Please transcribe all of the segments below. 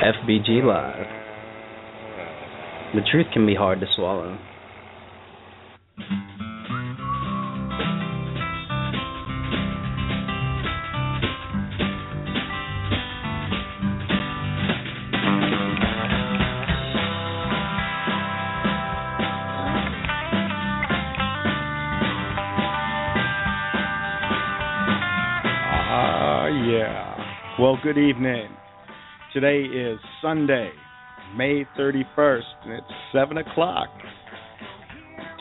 FBG Live. The truth can be hard to swallow. Yeah. Well, good evening. Today is Sunday, May 31st, and it's 7 o'clock.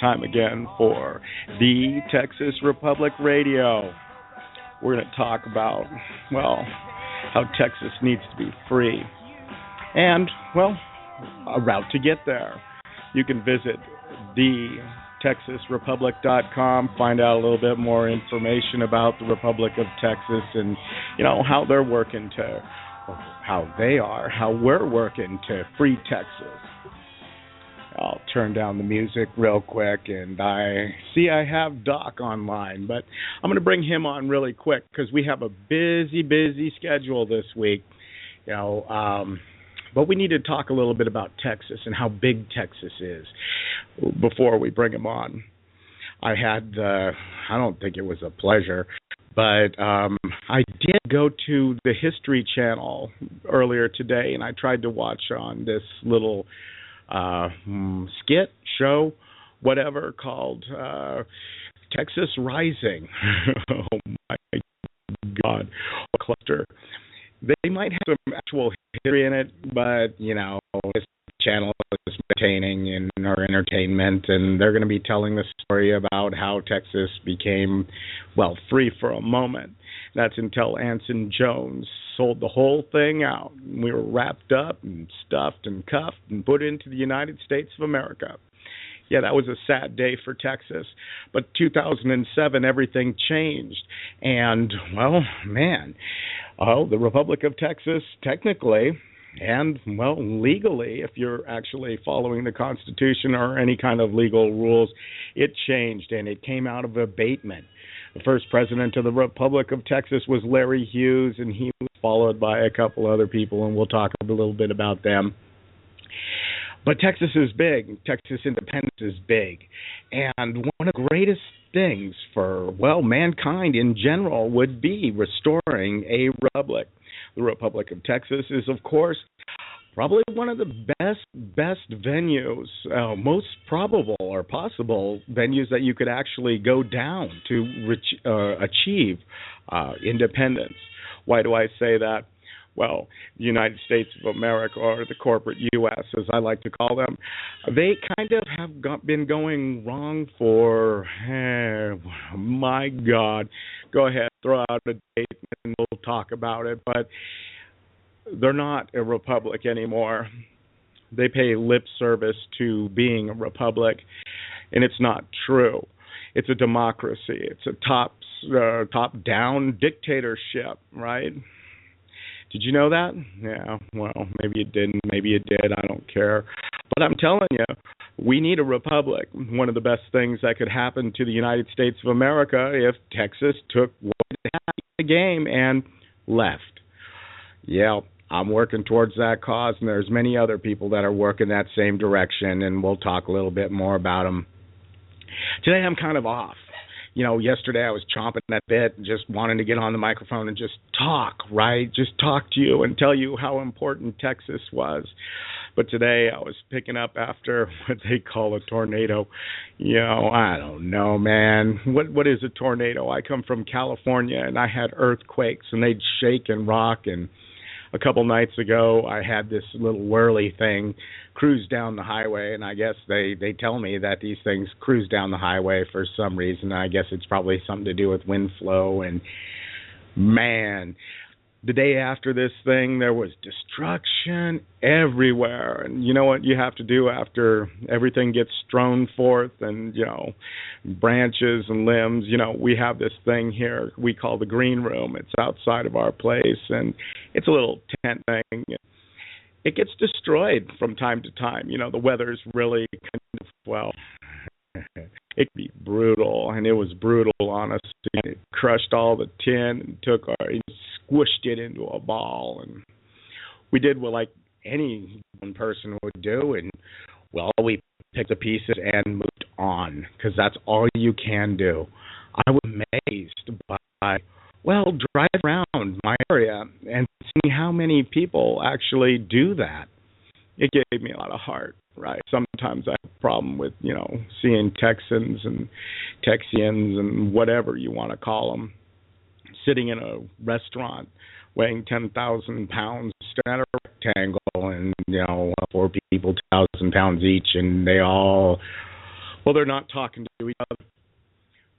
Time again for the Texas Republic Radio. We're going to talk about, well, how Texas needs to be free. And, well, a route to get there. You can visit TexasRepublic.com, find out a little bit more information about the Republic of Texas and, how they're working to, how we're working to free Texas. I'll turn down the music real quick, and I have Doc online, but I'm going to bring him on really quick because we have a busy schedule this week, but we need to talk a little bit about Texas and how big Texas is before we bring him on. I don't think it was a pleasure, but I did go to the History Channel earlier today, and I tried to watch on this little skit, show, whatever, called Texas Rising. Oh, my God. Cluster. They might have some actual history in it, but, this channel is entertaining and our entertainment, and they're going to be telling the story about how Texas became, free for a moment. That's until Anson Jones sold the whole thing out. We were wrapped up and stuffed and cuffed and put into the United States of America. Yeah, that was a sad day for Texas. But 2007, everything changed. And, the Republic of Texas, technically, and, legally, if you're actually following the Constitution or any kind of legal rules, it changed, and it came out of abatement. The first president of the Republic of Texas was Larry Hughes, and he was followed by a couple other people, and we'll talk a little bit about them. But Texas is big. Texas independence is big. And one of the greatest things for, mankind in general would be restoring a republic. The Republic of Texas is, of course, probably one of the best venues, most probable or possible venues that you could actually go down to achieve independence. Why do I say that? Well, the United States of America, or the corporate U.S., as I like to call them, they kind of have been going wrong for, my God. Go ahead, throw out a date and we'll talk about it. But they're not a republic anymore. They pay lip service to being a republic, and it's not true. It's a democracy. It's a top-down dictatorship, right? Did you know that? Yeah, maybe you didn't, maybe you did, I don't care. But I'm telling you, we need a republic. One of the best things that could happen to the United States of America if Texas took what it had in the game and left. Yeah, I'm working towards that cause, and there's many other people that are working that same direction, and we'll talk a little bit more about them. Today I'm kind of off. Yesterday I was chomping that bit and just wanting to get on the microphone and just talk, right? Just talk to you and tell you how important Texas was. But today I was picking up after what they call a tornado. I don't know, man. What is a tornado? I come from California, and I had earthquakes, and they'd shake and rock. And a couple nights ago, I had this little whirly thing cruise down the highway, and I guess they tell me that these things cruise down the highway for some reason. I guess it's probably something to do with wind flow. And, man, the day after this thing, there was destruction everywhere. And you know what you have to do after everything gets strewn forth and, branches and limbs? We have this thing here we call the green room. It's outside of our place, and it's a little tent thing. It gets destroyed from time to time. The weather's really it could be brutal, and it was brutal, honestly. It crushed all the tin and squished it into a ball, and we did any one person would do, and well, we picked the pieces and moved on because that's all you can do. I was amazed by, well, drive around my area and see how many people actually do that. It gave me a lot of heart, right? Sometimes I have a problem with, seeing Texans and Texians and whatever you want to call them, sitting in a restaurant weighing 10,000 pounds, staring at a rectangle, and, four people, 2,000 pounds each, and they all, well, they're not talking to each other.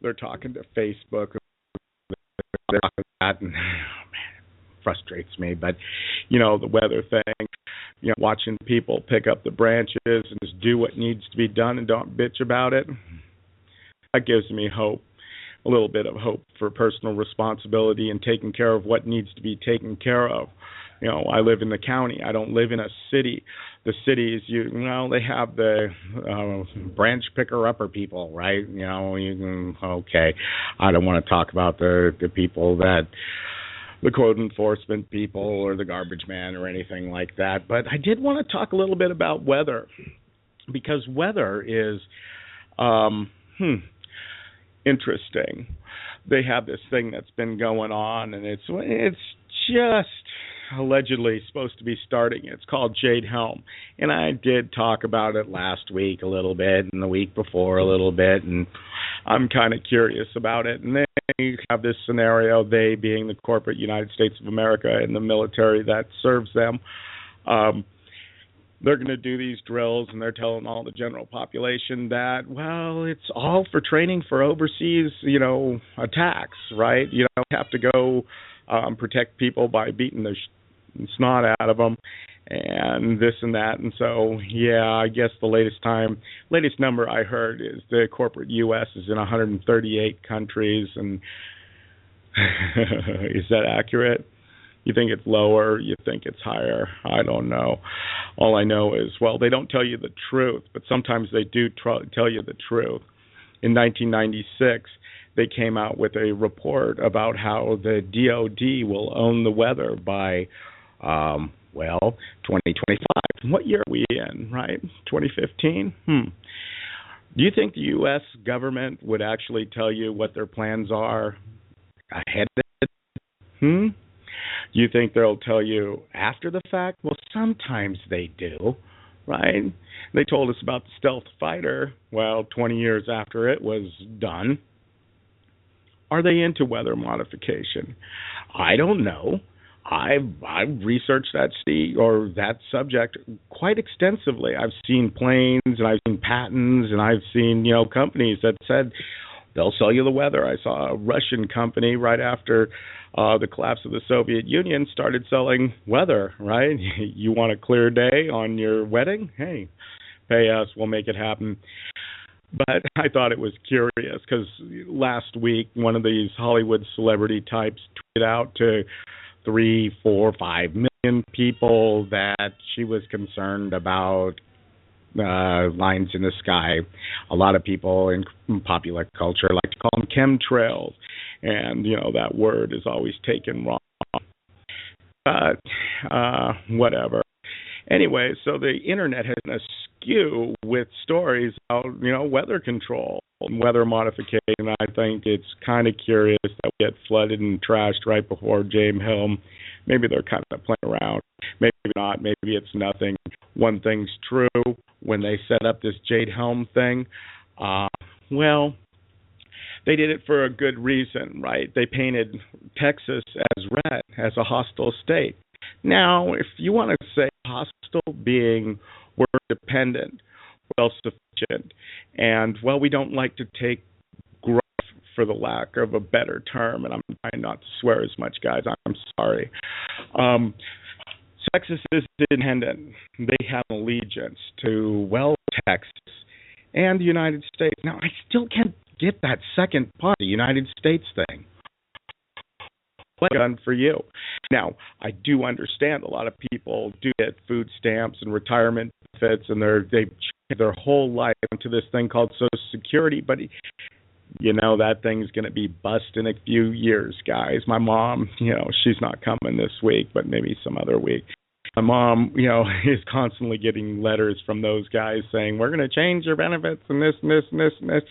They're talking to Facebook. They're talking to that, and, oh, man, it frustrates me. But, the weather thing, watching people pick up the branches and just do what needs to be done and don't bitch about it, that gives me hope. A little bit of hope for personal responsibility and taking care of what needs to be taken care of. I live in the county. I don't live in a city. The cities, they have the branch picker-upper people, right? Okay. I don't want to talk about the people that, the code enforcement people or the garbage man or anything like that. But I did want to talk a little bit about weather, because weather is, interesting. They have this thing that's been going on, and it's just allegedly supposed to be starting. It's called Jade Helm, and I did talk about it last week a little bit and the week before a little bit, and I'm kind of curious about it. And they have this scenario, they being the corporate United States of America and the military that serves them, they're going to do these drills, and they're telling all the general population that, well, it's all for training for overseas, attacks, right? You don't have to go protect people by beating the snot out of them and this and that. And so, yeah, I guess the latest number I heard is the corporate U.S. is in 138 countries. And is that accurate? You think it's lower? You think it's higher? I don't know. All I know is, well, they don't tell you the truth, but sometimes they do tell you the truth. In 1996, they came out with a report about how the DOD will own the weather by, 2025. What year are we in, right? 2015? Do you think the U.S. government would actually tell you what their plans are ahead of it? You think they'll tell you after the fact? Well, sometimes they do, right? They told us about the stealth fighter, 20 years after it was done. Are they into weather modification? I don't know. I've researched that subject quite extensively. I've seen planes, and I've seen patents, and I've seen, companies that said they'll sell you the weather. I saw a Russian company right after the collapse of the Soviet Union started selling weather, right? You want a clear day on your wedding? Hey, pay us, we'll make it happen. But I thought it was curious because last week one of these Hollywood celebrity types tweeted out to 3, 4, 5 million people that she was concerned about lines in the sky. A lot of people in popular culture like to call them chemtrails, and that word is always taken wrong. But whatever. Anyway, so the internet has been askew with stories about weather control and weather modification. I think it's kind of curious that we get flooded and trashed right before Jade Helm. Maybe they're kind of playing around. Maybe not. Maybe it's nothing. One thing's true. When they set up this Jade Helm thing, they did it for a good reason, right? They painted Texas as red, as a hostile state. Now, if you want to say hostile being we're dependent, self-sufficient, and, we don't like to take gruff for the lack of a better term, and I'm trying not to swear as much, guys. I'm sorry. Texas is independent. They have allegiance to, Texas and the United States. Now, I still can't get that second part, the United States thing. What done for you? Now, I do understand a lot of people do get food stamps and retirement benefits, and they change their whole life into this thing called Social Security, but that thing's going to be bust in a few years, guys. My mom, she's not coming this week, but maybe some other week. My mom, is constantly getting letters from those guys saying, we're going to change your benefits and this and this and this and this.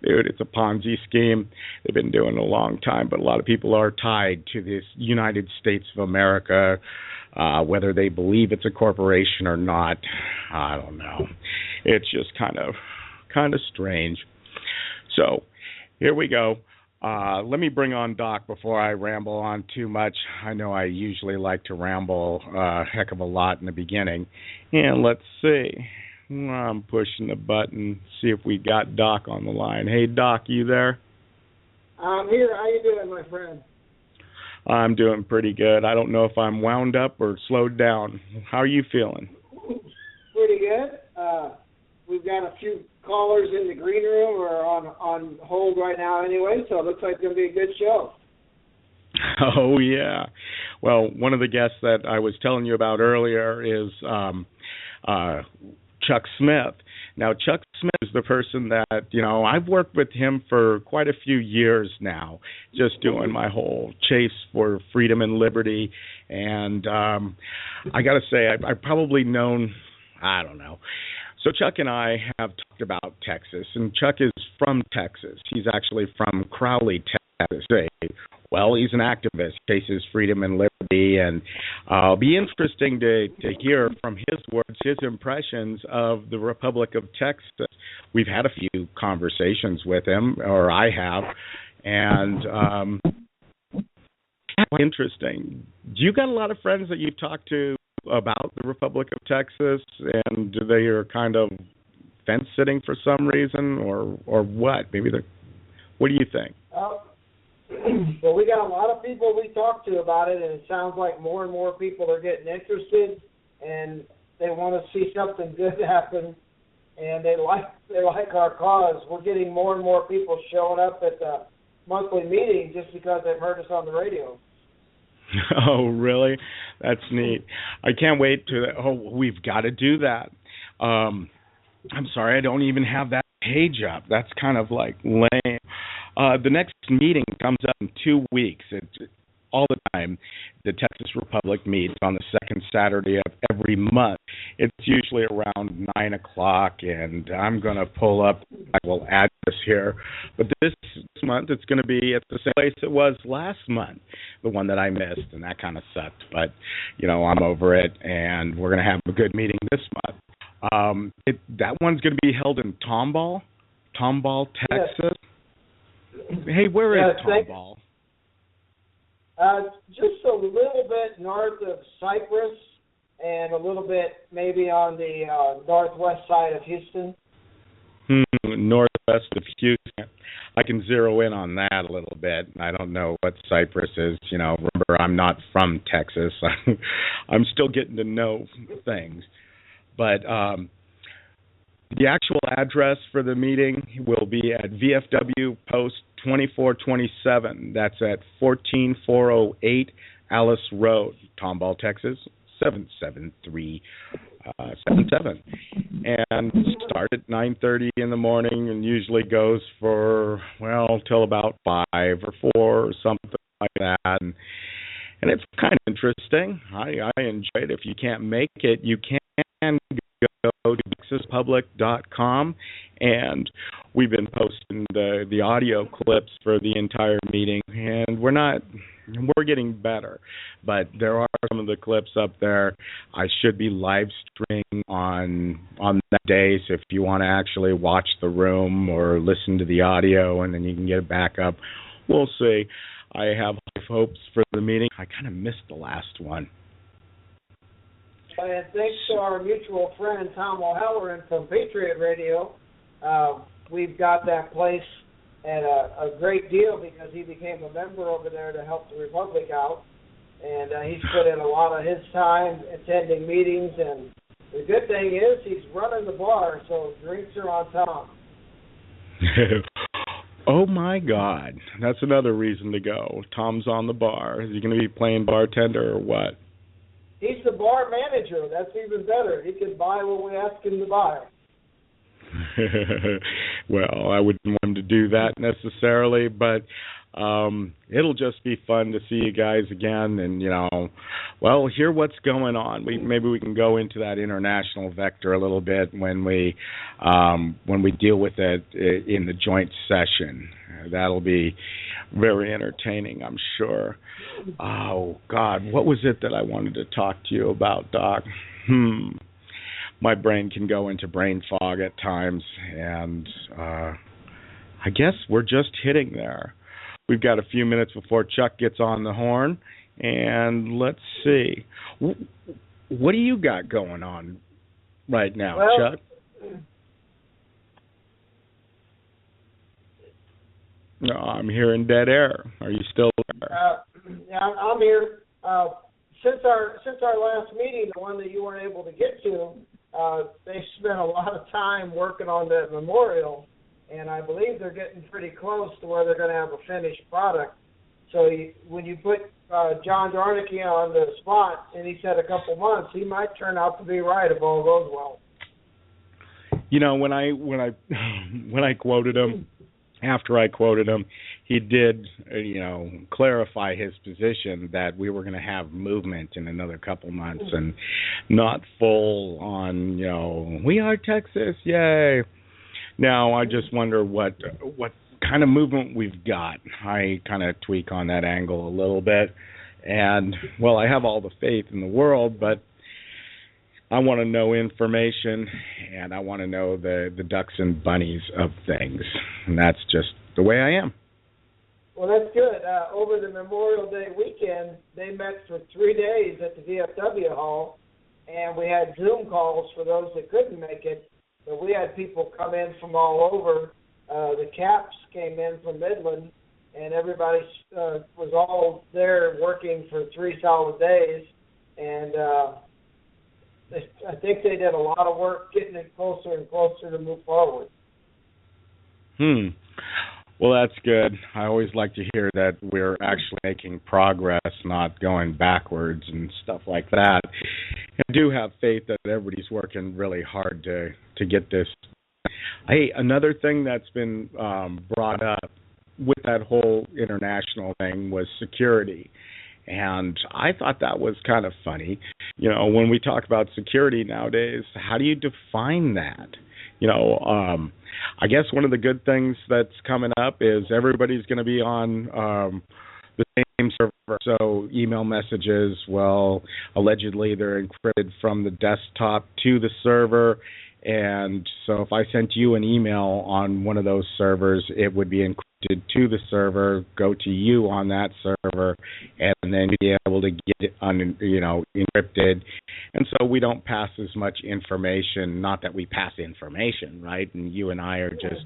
Dude, it's a Ponzi scheme. They've been doing it a long time, but a lot of people are tied to this United States of America, whether they believe it's a corporation or not. I don't know. It's just kind of strange. So here we go. Let me bring on Doc before I ramble on too much. I know I usually like to ramble a heck of a lot in the beginning. And let's see. I'm pushing the button, see if we got Doc on the line. Hey, Doc, you there? I'm here. How you doing, my friend? I'm doing pretty good. I don't know if I'm wound up or slowed down. How are you feeling? Pretty good. We've got a few callers in the green room or on hold right now anyway, so it looks like it's going to be a good show. Oh, yeah. Well, one of the guests that I was telling you about earlier is Chuck Smith. Now, Chuck Smith is the person that, I've worked with him for quite a few years now, just doing my whole chase for freedom and liberty. And I got to say, I've probably known, I don't know. So Chuck and I have talked about Texas, and Chuck is from Texas. He's actually from Crowley, Texas. Well, he's an activist, chases freedom and liberty, and it'll be interesting to hear from his words, his impressions of the Republic of Texas. We've had a few conversations with him, or I have, and interesting. Do you got a lot of friends that you've talked to about the Republic of Texas, and do they are kind of fence sitting for some reason, or what? What do you think? Well, we got a lot of people we talk to about it, and it sounds like more and more people are getting interested, and they want to see something good happen, and they like our cause. We're getting more and more people showing up at the monthly meeting just because they've heard us on the radio. Oh, really? That's neat. I can't wait we've got to do that. I'm sorry, I don't even have that page up. That's kind of like lame. The next meeting comes up in 2 weeks. It's all the time. The Texas Republic meets on the second Saturday of every month. It's usually around 9 o'clock, and I'm going to pull up my little address here. But this month, it's going to be at the same place it was last month, the one that I missed, and that kind of sucked. But, I'm over it, and we're going to have a good meeting this month. That one's going to be held in Tomball, Texas. Yes. Hey, where is Tomball? Just a little bit north of Cypress and a little bit maybe on the northwest side of Houston. Northwest of Houston. I can zero in on that a little bit. I don't know what Cypress is. Remember, I'm not from Texas. I'm still getting to know things. But the actual address for the meeting will be at VFW Post 2427. That's at 14408 Alice Road, Tomball, Texas, 77377. And start at 9:30 in the morning and usually goes for, till about 5 or 4 or something like that. And it's kind of interesting. I enjoy it. If you can't make it, you can go to texaspublic.com, and we've been posting the audio clips for the entire meeting, and we're getting better, but there are some of the clips up there. I should be live streaming on that day, so if you want to actually watch the room or listen to the audio, and then you can get it back up, we'll see. I have high hopes for the meeting. I kind of missed the last one. And thanks to our mutual friend, Tom O'Halloran from Patriot Radio, we've got that place at a great deal because he became a member over there to help the Republic out. And he's put in a lot of his time attending meetings. And the good thing is he's running the bar, so drinks are on top. Oh, my God. That's another reason to go. Tom's on the bar. Is he going to be playing bartender or what? He's the bar manager. That's even better. He can buy what we ask him to buy. Well, I wouldn't want him to do that necessarily, but It'll just be fun to see you guys again, and hear what's going on. Maybe we can go into that international vector a little bit when we deal with it in the joint session. That'll be very entertaining, I'm sure. Oh God, what was it that I wanted to talk to you about, Doc? My brain can go into brain fog at times, and I guess we're just hitting there. We've got a few minutes before Chuck gets on the horn, and let's see. What do you got going on right now, Chuck? No, I'm hearing dead air. Are you still there? Yeah, I'm here. Since our last meeting, the one that you weren't able to get to, they spent a lot of time working on that memorial, and I believe they're getting pretty close to where they're going to have a finished product. So when you put John Darnicki on the spot, and he said a couple months, he might turn out to be right if all goes well. When I quoted him, after I quoted him, he did, clarify his position that we were going to have movement in another couple months and not full on, we are Texas, yay. Now, I just wonder what kind of movement we've got. I kind of tweak on that angle a little bit. And, I have all the faith in the world, but I want to know information, and I want to know the ducks and bunnies of things. And that's just the way I am. Well, that's good. Over the Memorial Day weekend, they met for 3 days at the VFW Hall, and we had Zoom calls for those that couldn't make it. But we had people come in from all over. The Caps came in from Midland, and everybody was all there working for 3 solid days. And I think they did a lot of work getting it closer and closer to move forward. Well, that's good. I always like to hear that we're actually making progress, not going backwards and stuff like that. And I do have faith that everybody's working really hard to get this. Hey, another thing that's been brought up with that whole international thing was security. And I thought that was kind of funny. When we talk about security nowadays, how do you define that? I guess one of the good things that's coming up is everybody's going to be on the same server. So email messages, allegedly they're encrypted from the desktop to the server. And so if I sent you an email on one of those servers, it would be encrypted to the server, go to you on that server, and then be able to get it encrypted. And so we don't pass as much information, not that we pass information, right? And you and I are just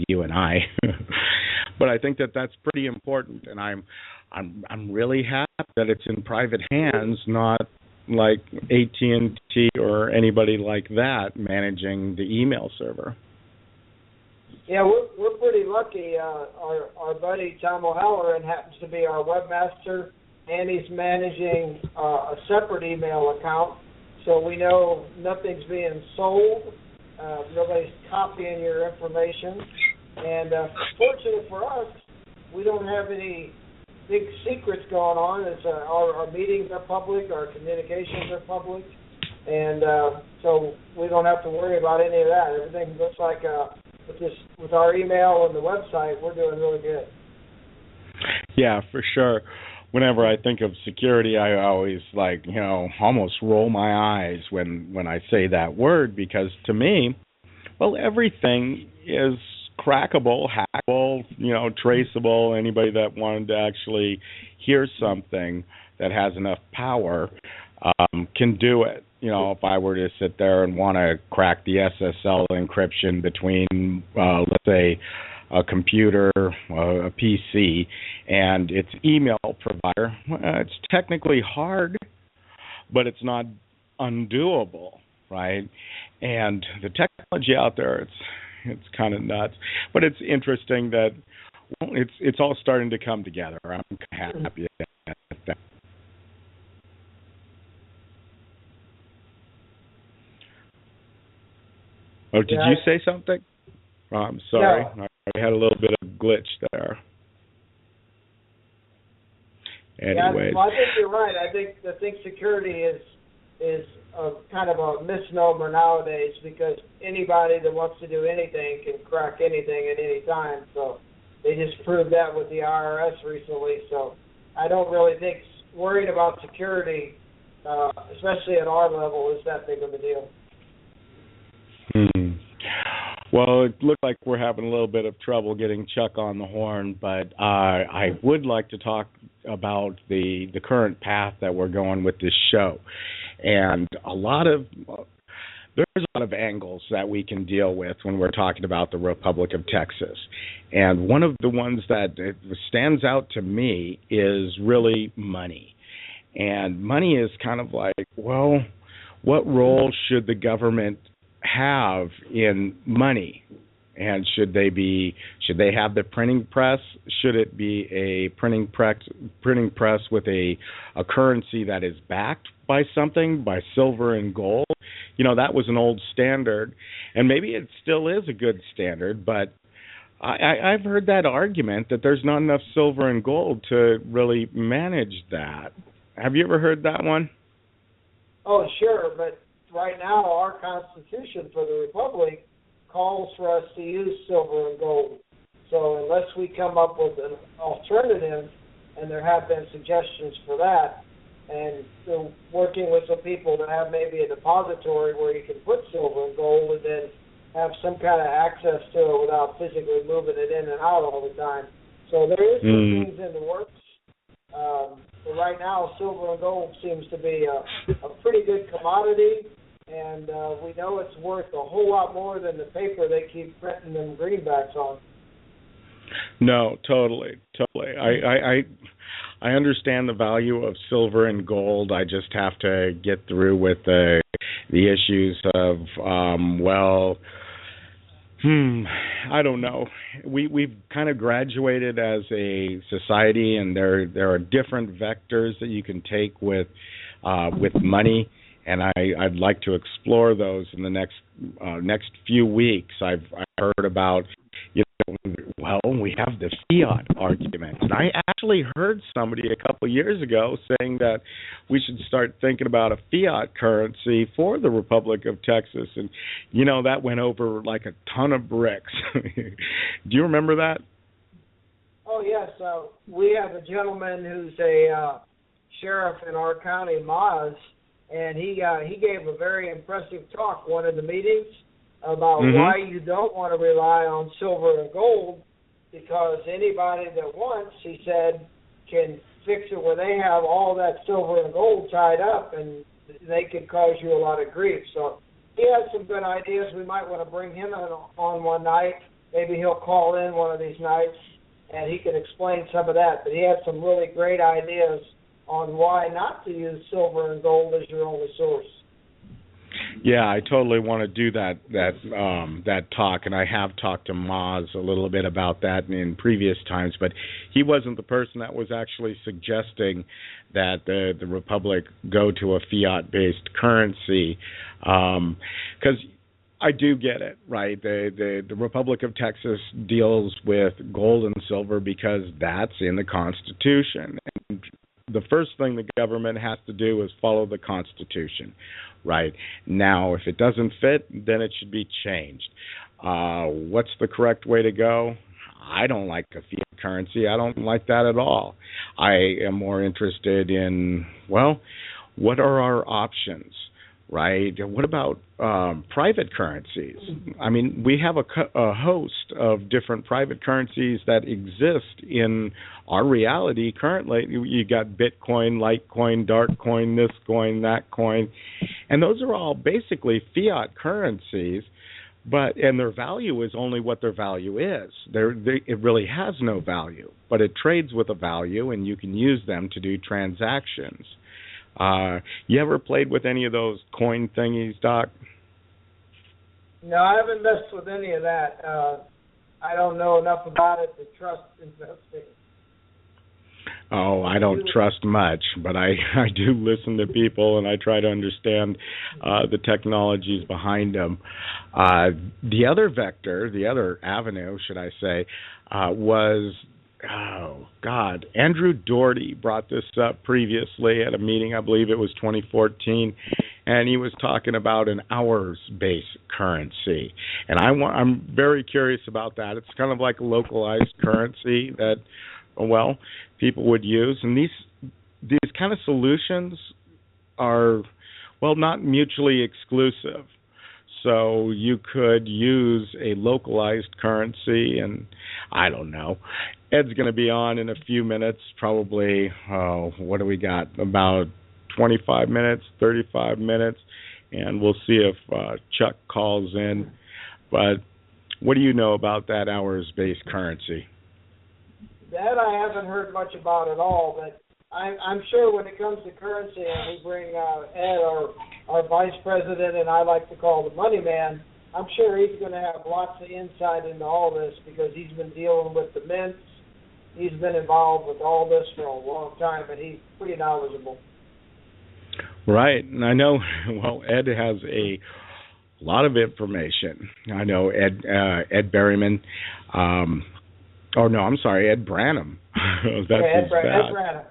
you and I. But I think that that's pretty important, and I'm really happy that it's in private hands, not like AT&T or anybody like that managing the email server. Yeah, we're pretty lucky. Our buddy Tom O'Halloran happens to be our webmaster, and he's managing a separate email account, so we know nothing's being sold. Nobody's copying your information. And fortunate for us, we don't have any big secrets going on. It's our meetings are public, our communications are public, and so we don't have to worry about any of that. Everything looks like with our email and the website, we're doing really good. Yeah, for sure. Whenever I think of security, I always almost roll my eyes when I say that word, because to me, everything is crackable, hackable, traceable. Anybody that wanted to actually hear something that has enough power can do it. If I were to sit there and want to crack the SSL encryption between, let's say, a computer, a PC, and its email provider, it's technically hard, but it's not undoable, right? And the technology out there, it's kind of nuts, but it's interesting that it's all starting to come together. I'm happy at that. Oh, did you say something? I'm sorry. No. I had a little bit of glitch there. anyways. Well, I think you're right. I think security is a kind of a misnomer nowadays, because anybody that wants to do anything can crack anything at any time. So they just proved that with the IRS recently. So I don't really think worrying about security, especially at our level, is that big of a deal. Well, it looked like we're having a little bit of trouble getting Chuck on the horn, but I would like to talk about the current path that we're going with this show. And there's a lot of angles that we can deal with when we're talking about the Republic of Texas. And one of the ones that stands out to me is really money. And money is kind of like, well, what role should the government have in money? And should they have the printing press? Should it be a printing press with a currency that is backed by something, by silver and gold? That was an old standard, and maybe it still is a good standard, but I've heard that argument that there's not enough silver and gold to really manage that. Have you ever heard that one? Oh, sure, but right now our Constitution for the Republic calls for us to use silver and gold. So unless we come up with an alternative, and there have been suggestions for that, and so working with some people that have maybe a depository where you can put silver and gold and then have some kind of access to it without physically moving it in and out all the time. So there is some things in the works. But right now, silver and gold seems to be a pretty good commodity, and we know it's worth a whole lot more than the paper they keep printing them greenbacks on. No, totally. I understand the value of silver and gold. I just have to get through with the issues of I don't know. We've kind of graduated as a society, and there are different vectors that you can take with money, and I'd like to explore those in the next few weeks. I've heard about, we have the fiat argument, and I actually heard somebody a couple of years ago saying that we should start thinking about a fiat currency for the Republic of Texas, and that went over like a ton of bricks. Do you remember that? Oh yes, we have a gentleman who's a sheriff in our county, Maz, and he gave a very impressive talk one of the meetings about why you don't want to rely on silver and gold, because anybody that wants, he said, can fix it where they have all that silver and gold tied up, and they could cause you a lot of grief. So he has some good ideas. We might want to bring him on one night. Maybe he'll call in one of these nights, and he can explain some of that. But he had some really great ideas on why not to use silver and gold as your only source. Yeah, I totally want to do that talk, and I have talked to Maz a little bit about that in previous times, but he wasn't the person that was actually suggesting that the Republic go to a fiat-based currency, because I do get it, right? The Republic of Texas deals with gold and silver because that's in the Constitution. And the first thing the government has to do is follow the Constitution, right? Now, if it doesn't fit, then it should be changed. What's the correct way to go? I don't like a fiat currency. I don't like that at all. I am more interested in, what are our options, right? What about private currencies? I mean, we have a host of different private currencies that exist in our reality currently. You got Bitcoin, Litecoin, Darkcoin, this coin, that coin, and those are all basically fiat currencies, and their value is only what their value is. It really has no value, but it trades with a value, and you can use them to do transactions. You ever played with any of those coin thingies, Doc? No, I haven't messed with any of that. I don't know enough about it to trust investing. Oh, I don't trust much, but I do listen to people, and I try to understand the technologies behind them. The other vector, the other avenue, should I say, was oh, God, Andrew Doherty brought this up previously at a meeting, I believe it was 2014, and he was talking about an hours-based currency. And I'm very curious about that. It's kind of like a localized currency that, well, people would use. And these kind of solutions are, well, not mutually exclusive. So you could use a localized currency, and I don't know. Ed's going to be on in a few minutes, probably, what do we got, about 25 minutes, 35 minutes, and we'll see if Chuck calls in. But what do you know about that hours-based currency? That I haven't heard much about at all, but I'm sure when it comes to currency, and we bring Ed, our vice president, and I like to call the money man, I'm sure he's going to have lots of insight into all this because he's been dealing with the mints. He's been involved with all this for a long time, and he's pretty knowledgeable. Right, and I know, well, Ed has a lot of information. I know Ed Berryman, Ed Brannum. Ed Brannum.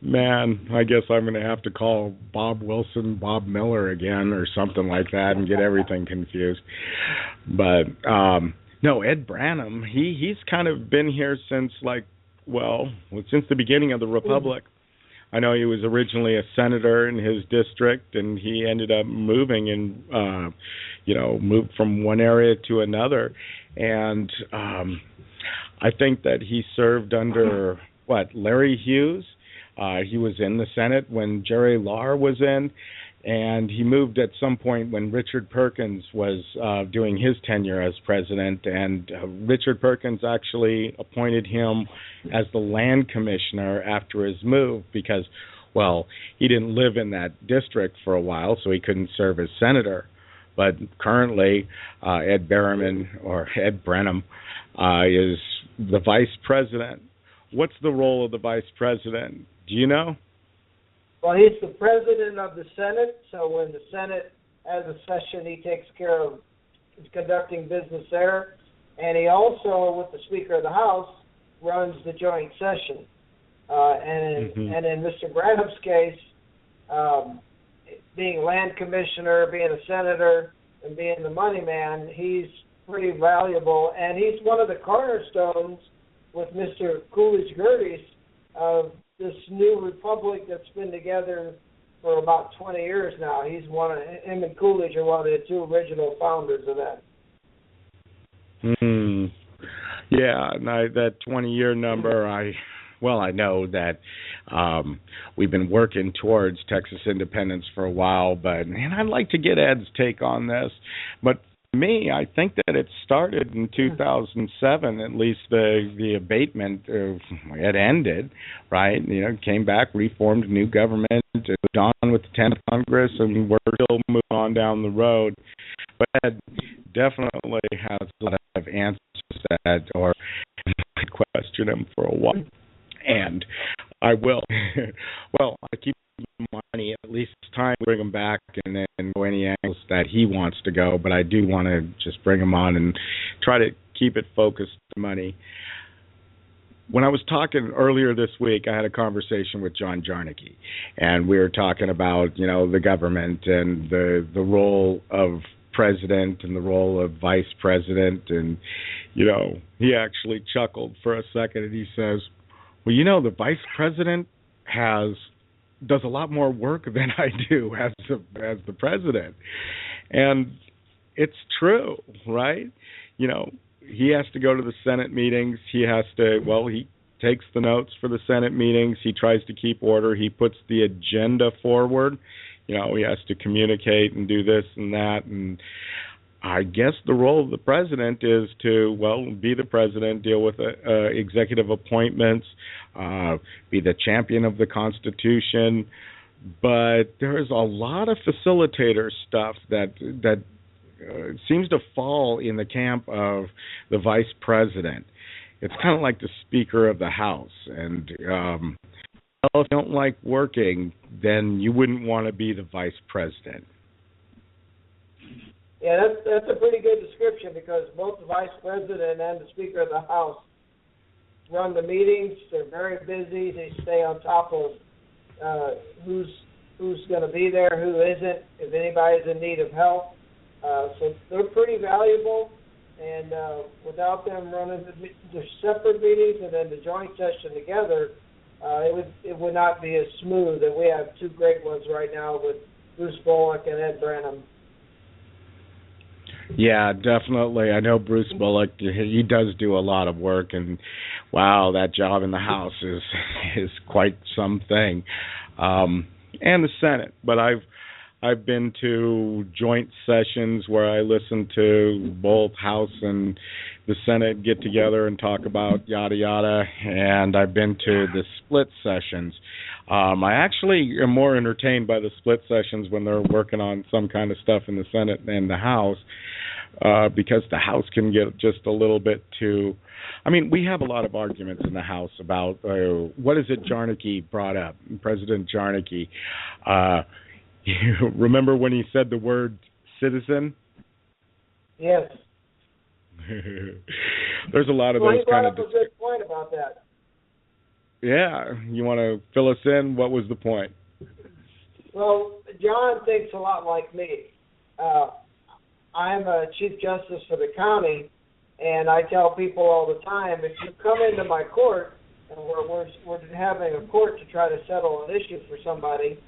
Man, I guess I'm going to have to call Bob Wilson, Bob Miller again or something like that and get everything confused. But, no, Ed Brannum, he's kind of been here since since the beginning of the Republic. I know he was originally a senator in his district, and he ended up moving and, moved from one area to another. And I think that he served under, Larry Hughes? He was in the Senate when Jerry Lahr was in, and he moved at some point when Richard Perkins was doing his tenure as president, and Richard Perkins actually appointed him as the land commissioner after his move because, well, he didn't live in that district for a while, so he couldn't serve as senator. But currently, Ed Brannum is the vice president. What's the role of the vice president? Do you know? Well, he's the president of the Senate, so when the Senate has a session, he takes care of conducting business there. And he also, with the Speaker of the House, runs the joint session. And in Mr. Brannum's case, being land commissioner, being a senator, and being the money man, he's pretty valuable. And he's one of the cornerstones with Mr. Coolidge-Gerdes of this new republic that's been together for about 20 years now. Him and Coolidge are one of the two original founders of that. Yeah, and that 20-year number, I know that we've been working towards Texas independence for a while, but I'd like to get Ed's take on this. But for me, I think that it started in 2007, at least the abatement, it ended, right? Came back, reformed a new government, moved on with the 10th Congress, and we're still moving on down the road. But Ed definitely has a lot of answers to that, or I question him for a while. And I will. Well, I keep money. At least it's time to bring him back and then go any angles that he wants to go. But I do want to just bring him on and try to keep it focused on money. When I was talking earlier this week, I had a conversation with John Jarnicki, and we were talking about, the government and the role of president and the role of vice president. And, he actually chuckled for a second and he says, well, the vice president does a lot more work than I do as the president. And it's true, right? He has to go to the Senate meetings. He takes the notes for the Senate meetings. He tries to keep order. He puts the agenda forward. He has to communicate and do this and that. And I guess the role of the president is to, be the president, deal with executive appointments, be the champion of the Constitution. But there's a lot of facilitator stuff that seems to fall in the camp of the vice president. It's kind of like the Speaker of the House. And if you don't like working, then you wouldn't want to be the vice president. Yeah, that's a pretty good description because both the vice president and the Speaker of the House run the meetings. They're very busy. They stay on top of who's going to be there, who isn't, if anybody's in need of help. So they're pretty valuable, and without them running the separate meetings and then the joint session together, it would not be as smooth. And we have two great ones right now with Bruce Bullock and Ed Brannum. Yeah, definitely. I know Bruce Bullock. He does do a lot of work, and wow, that job in the House is quite something, and the Senate. But I've been to joint sessions where I listen to both House and the Senate get together and talk about yada yada, and I've been to the split sessions. I actually am more entertained by the split sessions when they're working on some kind of stuff in the Senate and the House, because the House can get just a little bit too... I mean, we have a lot of arguments in the House about, what is it Jarnicki brought up, President Jarnicki. You remember when he said the word citizen? Yes. There's a lot of those kind of... He brought up a good point about that. Yeah. You want to fill us in? What was the point? Well, John thinks a lot like me. I'm a Chief Justice for the county, and I tell people all the time, if you come into my court, and we're having a court to try to settle an issue for somebody,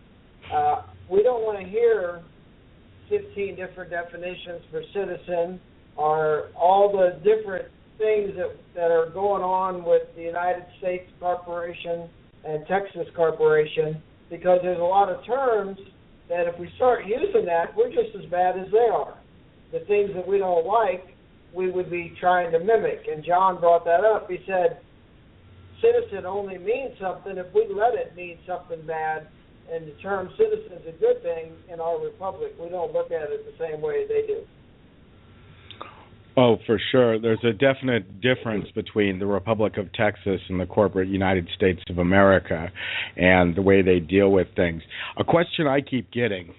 we don't want to hear 15 different definitions for citizen or all the different things that are going on with the United States Corporation and Texas Corporation, because there's a lot of terms that if we start using that, we're just as bad as they are. The things that we don't like, we would be trying to mimic. And John brought that up. He said, citizen only means something if we let it mean something bad. And the term citizen is a good thing in our republic. We don't look at it the same way they do. Oh, for sure. There's a definite difference between the Republic of Texas and the corporate United States of America and the way they deal with things. A question I keep getting,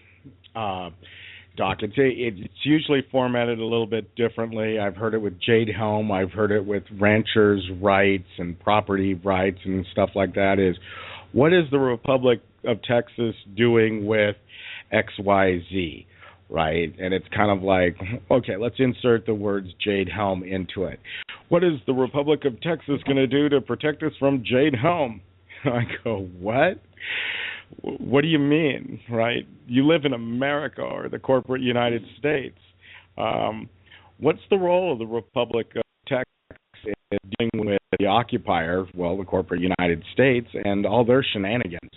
Doc, it's usually formatted a little bit differently. I've heard it with Jade Helm. I've heard it with ranchers' rights and property rights and stuff like that, is what is the Republic of Texas doing with XYZ, right? And it's kind of like, okay, let's insert the words Jade Helm into it. What is the Republic of Texas going to do to protect us from Jade Helm? I go, what? What do you mean, right? You live in America or the corporate United States. What's the role of the Republic of Texas in dealing with the occupier, well, the corporate United States, and all their shenanigans?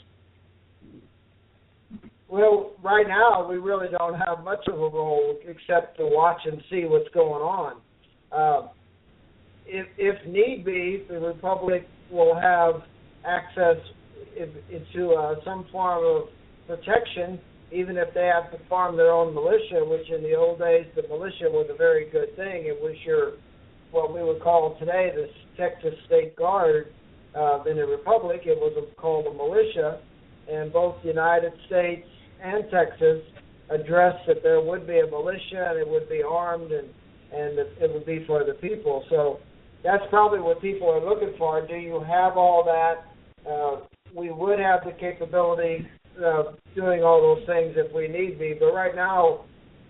Well, right now we really don't have much of a role except to watch and see what's going on. If need be, the Republic will have access into some form of protection, even if they have to farm their own militia, which in the old days the militia was a very good thing. It was what we would call today the Texas State Guard. In the Republic, it was called a militia, and both the United States and Texas addressed that there would be a militia and it would be armed and it would be for the people. So that's probably what people are looking for. Do you have all that? We would have the capability of doing all those things if we need be, but right now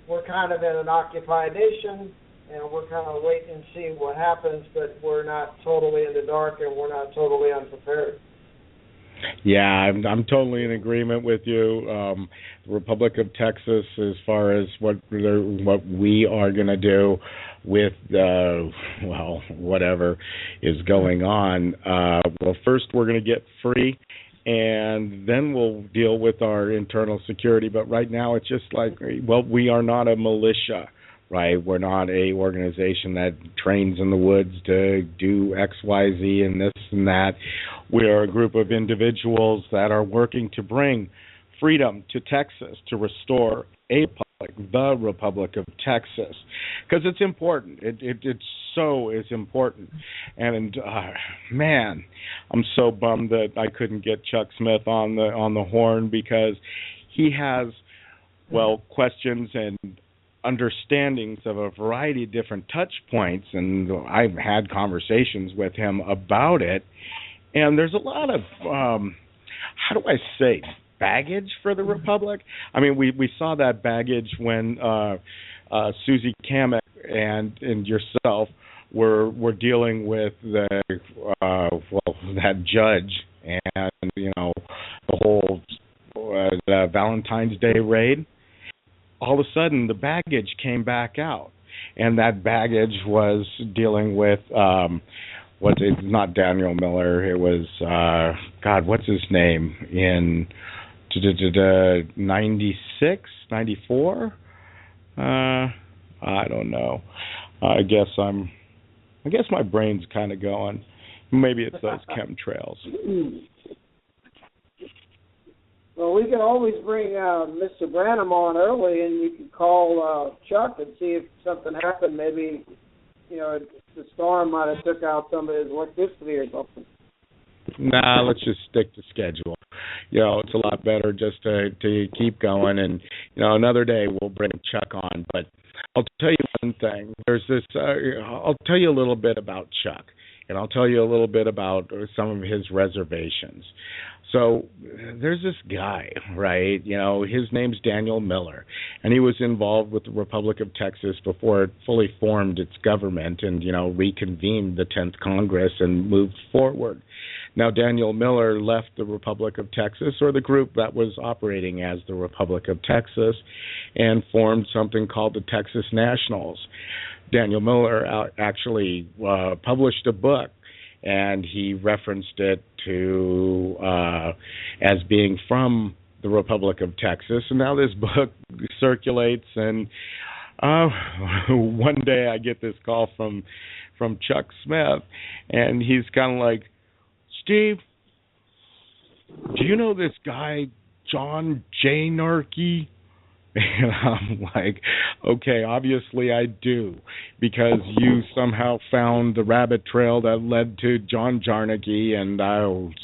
we're kind of in an occupied nation and we're kind of waiting and see what happens, but we're not totally in the dark and we're not totally unprepared. Yeah, I'm totally in agreement with you. The Republic of Texas, as far as what we are going to do with whatever is going on. Well, first we're going to get free, and then we'll deal with our internal security. But right now it's just like, well, we are not a militia. Right, we're not a organization that trains in the woods to do X, Y, Z, and this and that. We are a group of individuals that are working to bring freedom to Texas, to restore a republic, the Republic of Texas, because it's important. It so is important. And man, I'm so bummed that I couldn't get Chuck Smith on the horn, because he has questions and understandings of a variety of different touch points, and I've had conversations with him about it. And there's a lot of, how do I say, baggage for the Republic. I mean, we saw that baggage when Susie Kamek and yourself were dealing with that judge and the whole the Valentine's Day raid. All of a sudden, the baggage came back out, and that baggage was dealing with not Daniel Miller. It was God, what's his name in 96, 94? I don't know. I guess my brain's kind of going. Maybe it's those chemtrails. Well, we can always bring Mr. Brannum on early, and you can call Chuck and see if something happened. Maybe, the storm might have took out some of his electricity or something. Nah, let's just stick to schedule. It's a lot better just to keep going, and another day we'll bring Chuck on. But I'll tell you one thing. There's this. I'll tell you a little bit about Chuck, and I'll tell you a little bit about some of his reservations. So there's this guy, right? His name's Daniel Miller, and he was involved with the Republic of Texas before it fully formed its government and, reconvened the 10th Congress and moved forward. Now, Daniel Miller left the Republic of Texas, or the group that was operating as the Republic of Texas, and formed something called the Texas Nationals. Daniel Miller actually published a book, and he referenced it to as being from the Republic of Texas. And now this book circulates, and one day I get this call from Chuck Smith, and he's kind of like, Steve, do you know this guy, John J. Narkey? And I'm like, okay, obviously I do, because you somehow found the rabbit trail that led to John Jarnaghy, and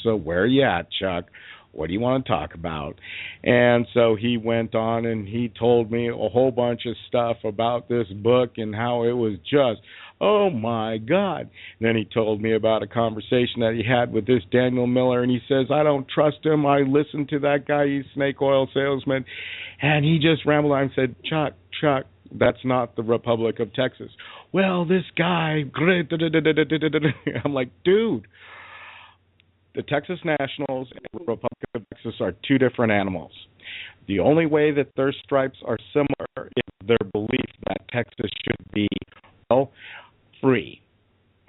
so where are you at, Chuck? What do you want to talk about? And so he went on and he told me a whole bunch of stuff about this book and how it was just, oh my God. And then he told me about a conversation that he had with this Daniel Miller, and he says, I don't trust him. I listened to that guy, he's a snake oil salesman. And he just rambled on and said, Chuck, that's not the Republic of Texas. Well, this guy, I'm like, dude, the Texas Nationals and the Republic of Texas are two different animals. The only way that their stripes are similar is their belief that Texas should be, free.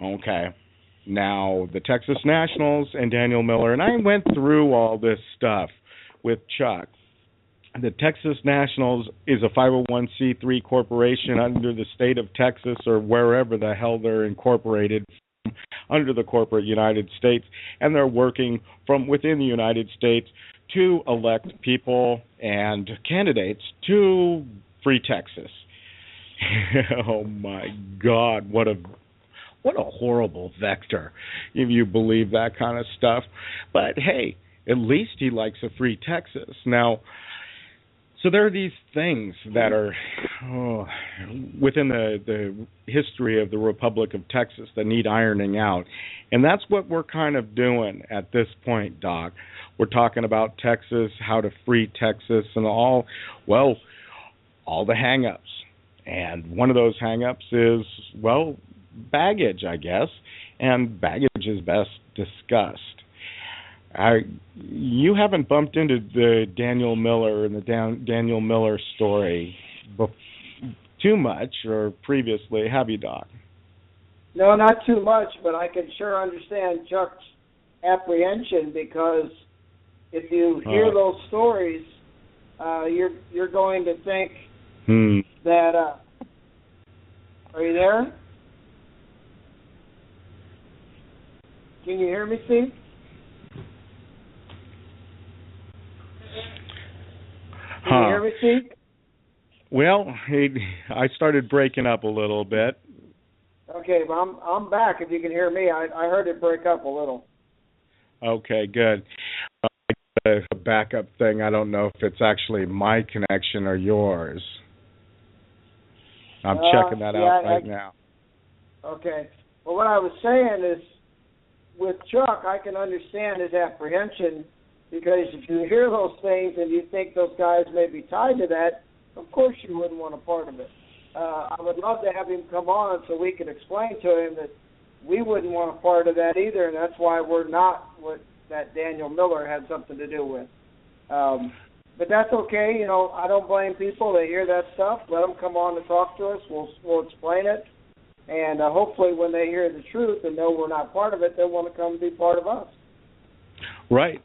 Okay. Now, the Texas Nationals and Daniel Miller, and I went through all this stuff with Chuck. The Texas Nationals is a 501c3 corporation under the state of Texas, or wherever the hell they're incorporated from, under the corporate United States, and they're working from within the United States to elect people and candidates to free Texas. Oh my God, what a horrible vector, if you believe that kind of stuff. But hey, at least he likes a free Texas. Now, so there are these things that are within the history of the Republic of Texas that need ironing out. And that's what we're kind of doing at this point, Doc. We're talking about Texas, how to free Texas, and all the hang-ups. And one of those hang-ups is, baggage, I guess. And baggage is best discussed. You haven't bumped into the Daniel Miller and the Daniel Miller story too much or previously, have you, Doc? No, not too much, but I can sure understand Chuck's apprehension, because if you hear those stories, you're going to think that. Are you there? Can you hear me, Steve? Can you hear me, Steve? Well, I started breaking up a little bit. Okay, well, I'm back. If you can hear me, I heard it break up a little. Okay, good. A backup thing. I don't know if it's actually my connection or yours. I'm checking that out right now. Okay. Well, what I was saying is, with Chuck, I can understand his apprehension, because if you hear those things and you think those guys may be tied to that, of course you wouldn't want a part of it. I would love to have him come on so we could explain to him that we wouldn't want a part of that either, and that's why we're not what that Daniel Miller had something to do with. But that's okay. You know, I don't blame people. They hear that stuff. Let them come on and talk to us. We'll explain it. And hopefully when they hear the truth and know we're not part of it, they'll want to come and be part of us. Right.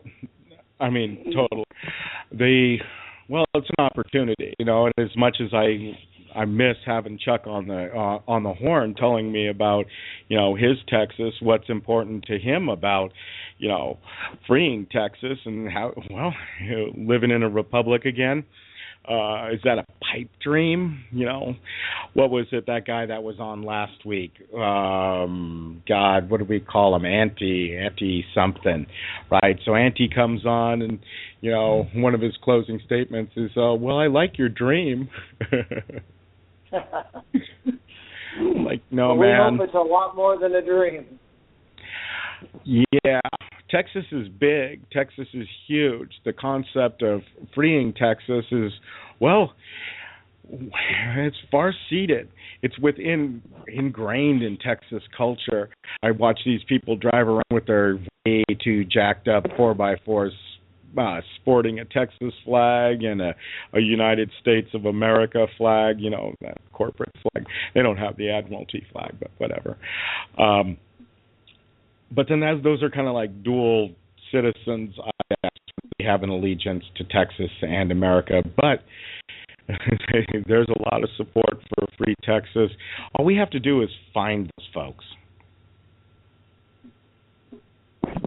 I mean, totally. Well, it's an opportunity, you know, and as much as I miss having Chuck on the horn telling me about, you know, his Texas, what's important to him about, you know, freeing Texas and how, well, living in a republic again. Is that a pipe dream? You know, what was it, that guy that was on last week? God, what do we call him? Auntie something, right? So Auntie comes on and, you know, one of his closing statements is, well, I like your dream. Like, no, well, man. We hope it's a lot more than a dream. Yeah, Texas is big. Texas is huge. The concept of freeing Texas is, well, it's far-seated. It's ingrained in Texas culture. I watch these people drive around with their way too jacked up 4x4s, sporting a Texas flag and a United States of America flag, you know, that corporate flag. They don't have the Admiralty flag, but whatever. But then those are kind of like dual citizens. They have an allegiance to Texas and America, but there's a lot of support for free Texas. All we have to do is find those folks.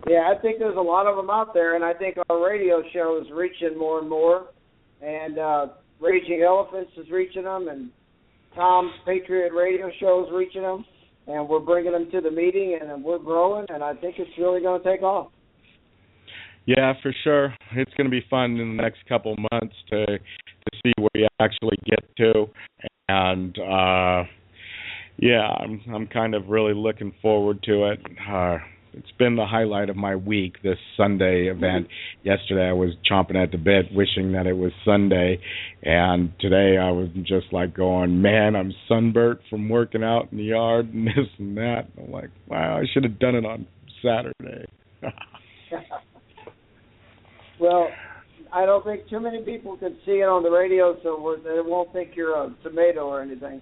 Yeah, I think there's a lot of them out there, and I think our radio show is reaching more and more. And Raging Elephants is reaching them, and Tom's Patriot Radio show is reaching them. And we're bringing them to the meeting, and we're growing, and I think it's really going to take off. Yeah, for sure. It's going to be fun in the next couple months to see where we actually get to. And, yeah, I'm kind of really looking forward to it. It's been the highlight of my week, this Sunday event. Yesterday I was chomping at the bit, wishing that it was Sunday. And today I was just like going, man, I'm sunburnt from working out in the yard and this and that. I'm like, wow, I should have done it on Saturday. Well, I don't think too many people can see it on the radio, so they won't think you're a tomato or anything.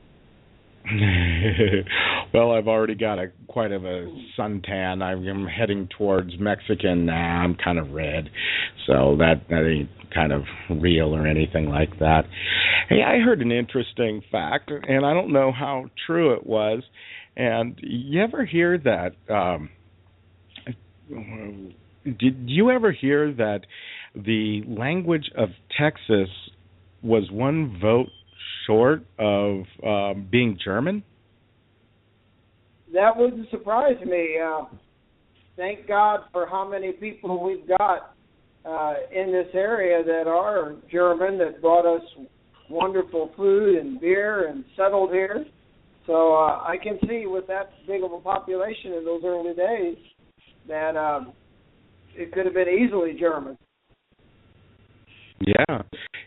Well, I've already got quite of a suntan. I'm heading towards Mexican. I'm kind of red, so that ain't kind of real or anything like that. Hey, I heard an interesting fact, and I don't know how true it was. And you ever hear that? Did you ever hear that the language of Texas was one vote short of being German? That wouldn't surprise me. Thank God for how many people we've got in this area that are German, that brought us wonderful food and beer and settled here. So I can see with that big of a population in those early days that it could have been easily German. Yeah.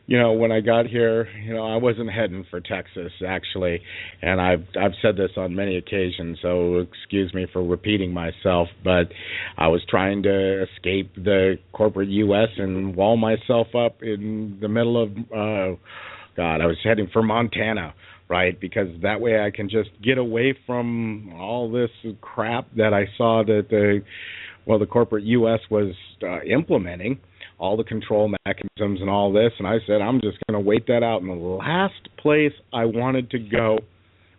You know, when I got here, you know, I wasn't heading for Texas, actually, and I've said this on many occasions, so excuse me for repeating myself, but I was trying to escape the corporate U.S. and wall myself up in the middle of, I was heading for Montana, right, because that way I can just get away from all this crap that I saw that the corporate U.S. was implementing, all the control mechanisms and all this, and I said, I'm just going to wait that out. And the last place I wanted to go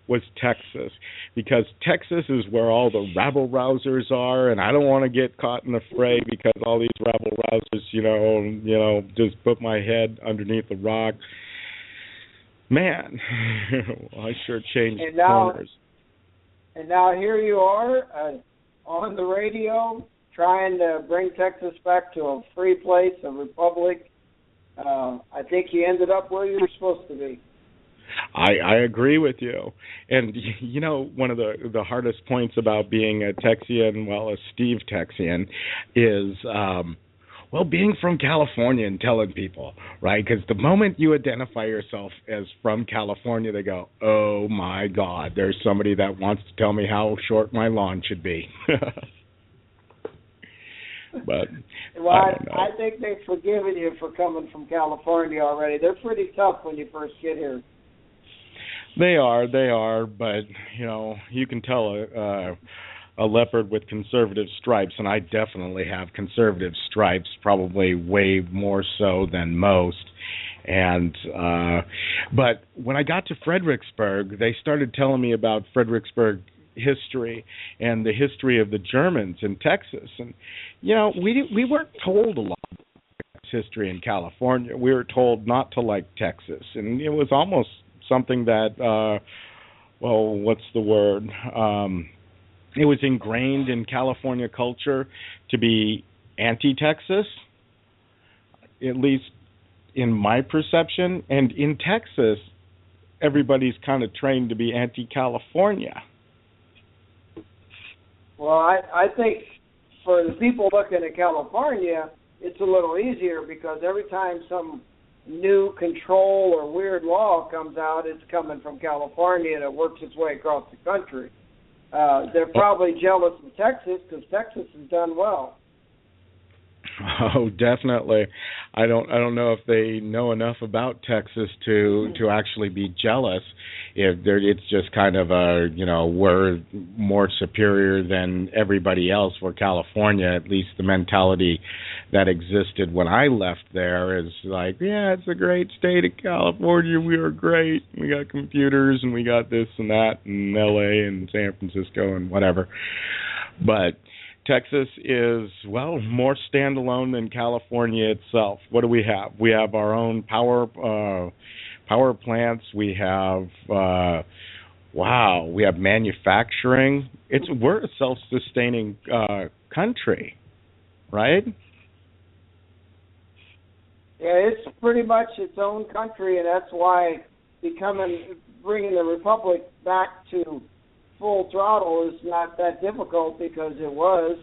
was Texas, because Texas is where all the rabble-rousers are, and I don't want to get caught in the fray because all these rabble-rousers, you know, just put my head underneath a rock. Man, I sure changed corners. And now here you are on the radio, trying to bring Texas back to a free place, a republic. I think you ended up where you were supposed to be. I agree with you. And, one of the hardest points about being a Texian, well, a Steve Texian, is, being from California and telling people, right? Because the moment you identify yourself as from California, they go, oh, my God, there's somebody that wants to tell me how short my lawn should be. But well, I think they've forgiven you for coming from California already. They're pretty tough when you first get here. They are, but you can tell a leopard with conservative stripes, and I definitely have conservative stripes, probably way more so than most. And but when I got to Fredericksburg, they started telling me about Fredericksburg history and the history of the Germans in Texas, and we weren't told a lot of history in California. We were told not to like Texas, and it was almost something that what's the word, it was ingrained in California culture to be anti-Texas, at least in my perception. And in Texas, everybody's kind of trained to be anti-California. Well, I think for the people looking at California, it's a little easier because every time some new control or weird law comes out, it's coming from California and it works its way across the country. They're probably jealous of Texas because Texas has done well. Oh, definitely. I don't know if they know enough about Texas to actually be jealous. It's just kind of we're more superior than everybody else. We're California. At least the mentality that existed when I left there is like, yeah, it's a great state of California. We are great. We got computers and we got this and that in L.A. and San Francisco and whatever. But Texas is, more standalone than California itself. What do we have? We have our own power plants. We have, we have manufacturing. We're a self-sustaining country, right? Yeah, it's pretty much its own country, and that's why bringing the republic back to full throttle is not that difficult because it was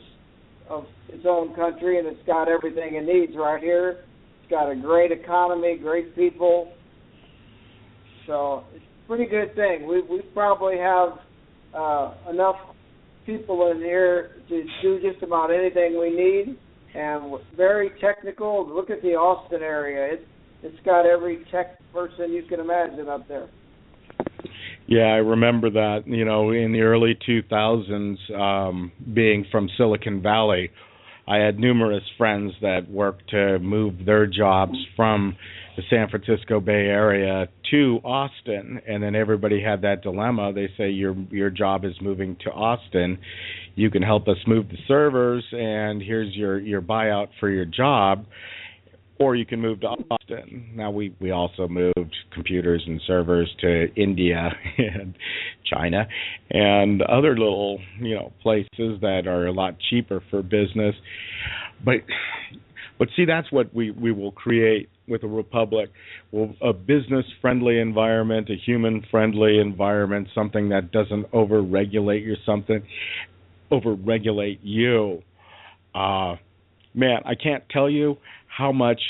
of its own country and it's got everything it needs right here. It's got a great economy, great people. So it's a pretty good thing. We probably have enough people in here to do just about anything we need, and very technical. Look at the Austin area. It's got every tech person you can imagine up there. Yeah, I remember that, in the early 2000s, being from Silicon Valley, I had numerous friends that worked to move their jobs from the San Francisco Bay Area to Austin, and then everybody had that dilemma. They say, your job is moving to Austin. You can help us move the servers, and here's your buyout for your job. Or you can move to Austin. Now, we also moved computers and servers to India and China and other little, places that are a lot cheaper for business. But see, that's what we will create with a republic. A business-friendly environment, a human-friendly environment, something that doesn't overregulate you. Man, I can't tell you how much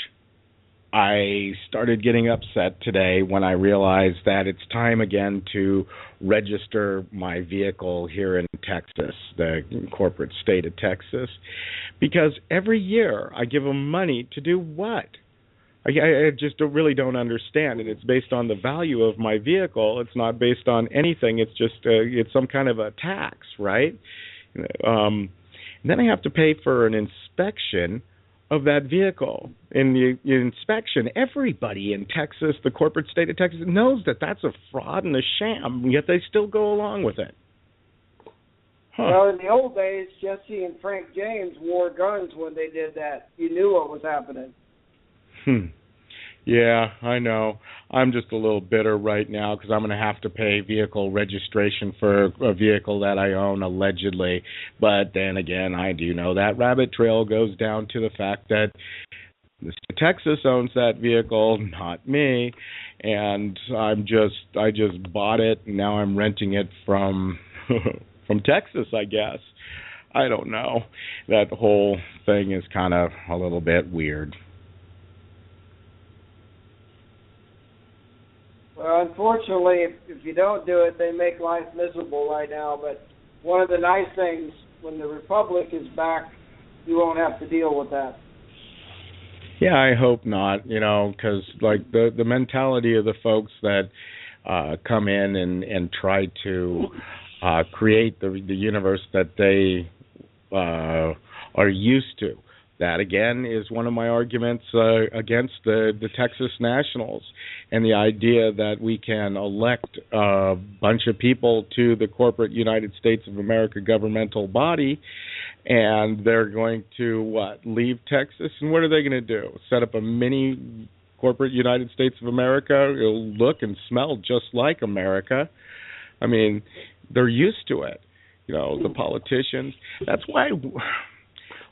I started getting upset today when I realized that it's time again to register my vehicle here in Texas, the corporate state of Texas, because every year I give them money to do what? I just really don't understand it. It's based on the value of my vehicle. It's not based on anything. It's just it's some kind of a tax, right? And then I have to pay for an inspection of that vehicle. In the inspection, everybody in Texas, the corporate state of Texas, knows that that's a fraud and a sham, yet they still go along with it. Huh. Well, in the old days, Jesse and Frank James wore guns when they did that. You knew what was happening. Yeah, I know. I'm just a little bitter right now because I'm going to have to pay vehicle registration for a vehicle that I own, allegedly. But then again, I do know that rabbit trail goes down to the fact that the state of Texas owns that vehicle, not me. and I just bought it, and now I'm renting it from from Texas, I guess. I don't know. That whole thing is kind of a little bit weird. Well, unfortunately, if you don't do it, they make life miserable right now. But one of the nice things, when the Republic is back, you won't have to deal with that. Yeah, I hope not, because like the mentality of the folks that come in and try to create the universe that they are used to. That, again, is one of my arguments against the Texas Nationals and the idea that we can elect a bunch of people to the corporate United States of America governmental body, and they're going to, leave Texas? And what are they going to do? Set up a mini corporate United States of America? It'll look and smell just like America. I mean, they're used to it, the politicians. That's why...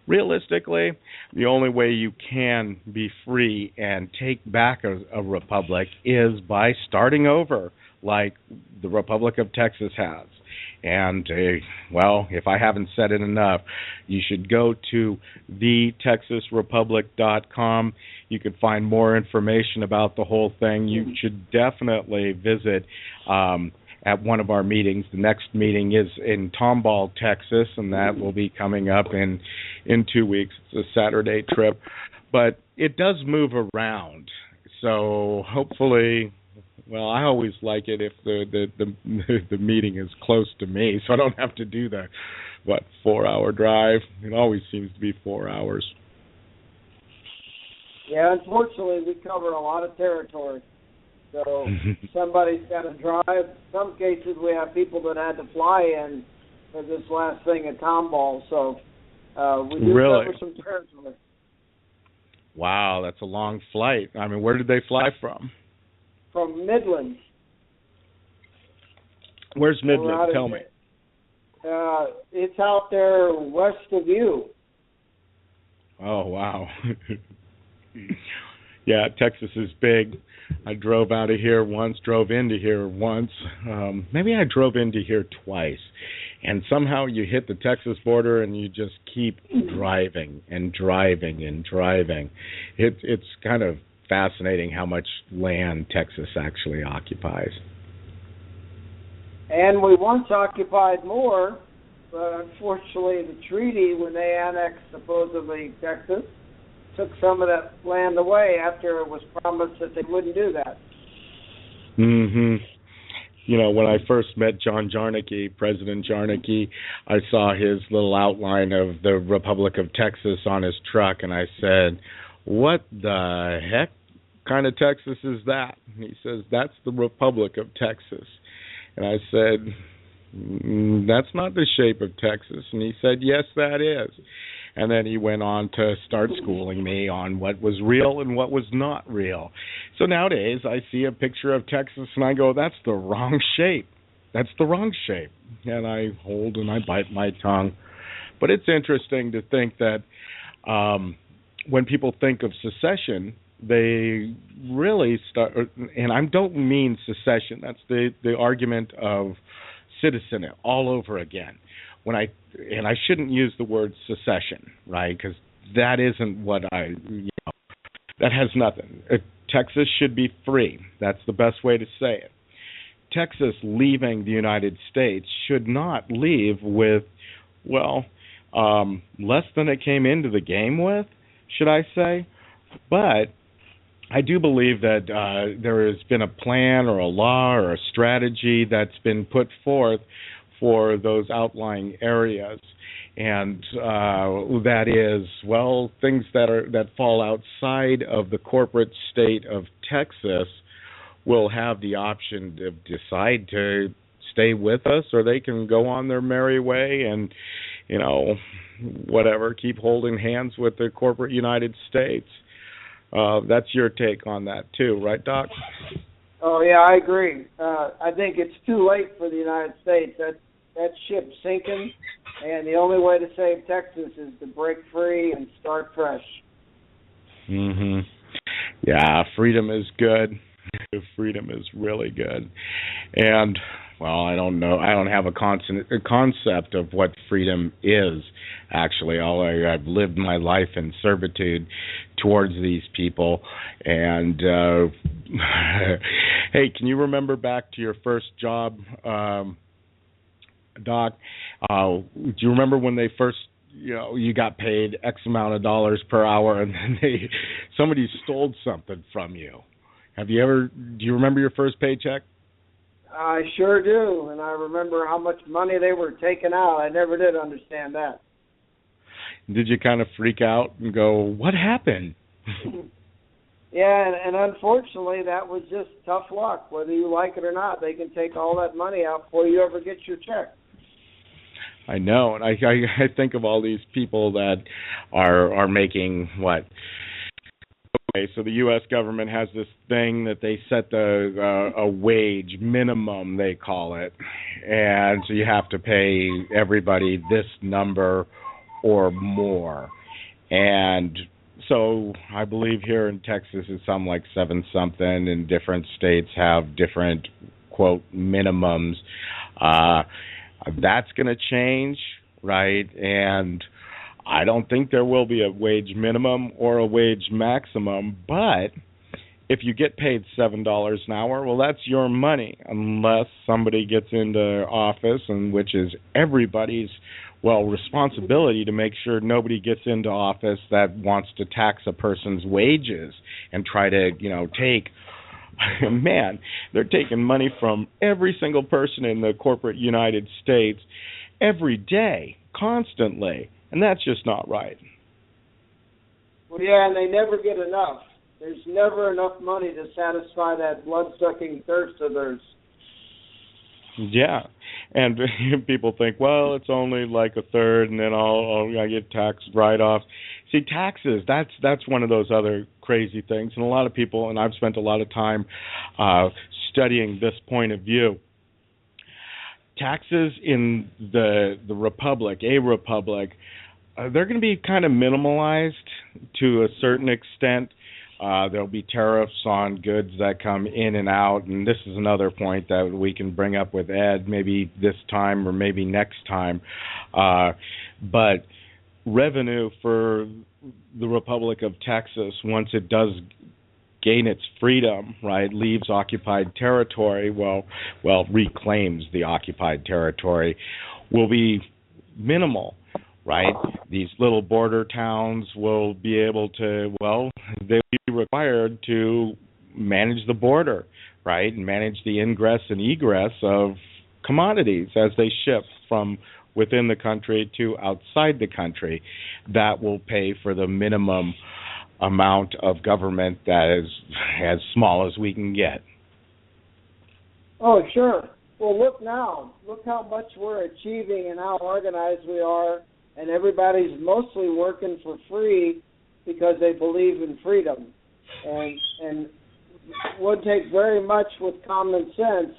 Realistically, the only way you can be free and take back a republic is by starting over, like the Republic of Texas has. And, if I haven't said it enough, you should go to thetexasrepublic.com. You can find more information about the whole thing. You should definitely visit at one of our meetings. The next meeting is in Tomball, Texas, and that will be coming up in 2 weeks. It's a Saturday trip. But it does move around. So hopefully, I always like it if the meeting is close to me, so I don't have to do the 4-hour drive. It always seems to be 4 hours. Yeah, unfortunately, we cover a lot of territory. So somebody's got to drive. In some cases, we have people that had to fly in for this last thing at Tomball. So we do cover some territory. Wow, that's a long flight. I mean, where did they fly from? From Midland. Where's Midland? Tell me. It's out there west of you. Oh, wow. Yeah, Texas is big. I drove out of here once, drove into here once. Maybe I drove into here twice. And somehow you hit the Texas border and you just keep driving and driving and driving. It's kind of fascinating how much land Texas actually occupies. And we once occupied more, but unfortunately the treaty, when they annexed supposedly Texas, took some of that land away after it was promised that they wouldn't do that. Mm-hmm. When I first met John Jarnicki, President Jarnicki, I saw his little outline of the Republic of Texas on his truck, and I said, what the heck kind of Texas is that? And he says, that's the Republic of Texas. And I said, that's not the shape of Texas. And he said, yes, that is. And then he went on to start schooling me on what was real and what was not real. So nowadays I see a picture of Texas and I go, that's the wrong shape. That's the wrong shape. And I hold and I bite my tongue. But it's interesting to think that when people think of secession, they really start, and I don't mean secession, that's the argument of citizen all over again. And I shouldn't use the word secession, right? Because that isn't what that has nothing. Texas should be free. That's the best way to say it. Texas leaving the United States should not leave with, less than it came into the game with, should I say. But I do believe that there has been a plan or a law or a strategy that's been put forth for those outlying areas, and that is, things that fall outside of the corporate state of Texas will have the option to decide to stay with us, or they can go on their merry way and, keep holding hands with the corporate United States. That's your take on that too, right, Doc? Oh, yeah, I agree. I think it's too late for the United States. That ship's sinking, and the only way to save Texas is to break free and start fresh. Mm-hmm. Yeah, freedom is good. freedom is really good. And, well, I don't know. I don't have a concept of what freedom is, actually. I've lived my life in servitude towards these people. And, hey, can you remember back to your first job, Doc? Do you remember when they first, you got paid X amount of dollars per hour and then somebody stole something from you? Do you remember your first paycheck? I sure do, and I remember how much money they were taking out. I never did understand that. Did you kind of freak out and go, what happened? Yeah, and unfortunately, that was just tough luck. Whether you like it or not, they can take all that money out before you ever get your check. I know, and I think of all these people that are making what? Okay, so the U.S. government has this thing that they set a wage minimum, they call it, and so you have to pay everybody this number or more. And so I believe here in Texas it's something like 7-something, and different states have different, quote, minimums. That's going to change, right? And I don't think there will be a wage minimum or a wage maximum, but if you get paid $7 an hour, well, that's your money, unless somebody gets into office, and which is everybody's, responsibility to make sure nobody gets into office that wants to tax a person's wages and try to, take. Man, they're taking money from every single person in the corporate United States every day, constantly. And that's just not right. Well, yeah, and they never get enough. There's never enough money to satisfy that blood-sucking thirst of theirs. Yeah, and people think, well, it's only like a third, and then I get tax write-offs. See, taxes, that's one of those other crazy things. And a lot of people, and I've spent a lot of time studying this point of view. Taxes in the republic, they're going to be kind of minimalized to a certain extent. There'll be tariffs on goods that come in and out, and this is another point that we can bring up with Ed maybe this time or maybe next time. But revenue for the Republic of Texas, once it does gain its freedom, right, leaves occupied territory, reclaims the occupied territory, will be minimal. Right, these little border towns will be able to, they'll be required to manage the border, right, and manage the ingress and egress of commodities as they ship from within the country to outside the country. That will pay for the minimum amount of government that is as small as we can get. Oh, sure. Well, look now. Look how much we're achieving and how organized we are. And everybody's mostly working for free because they believe in freedom. And would take very much with common sense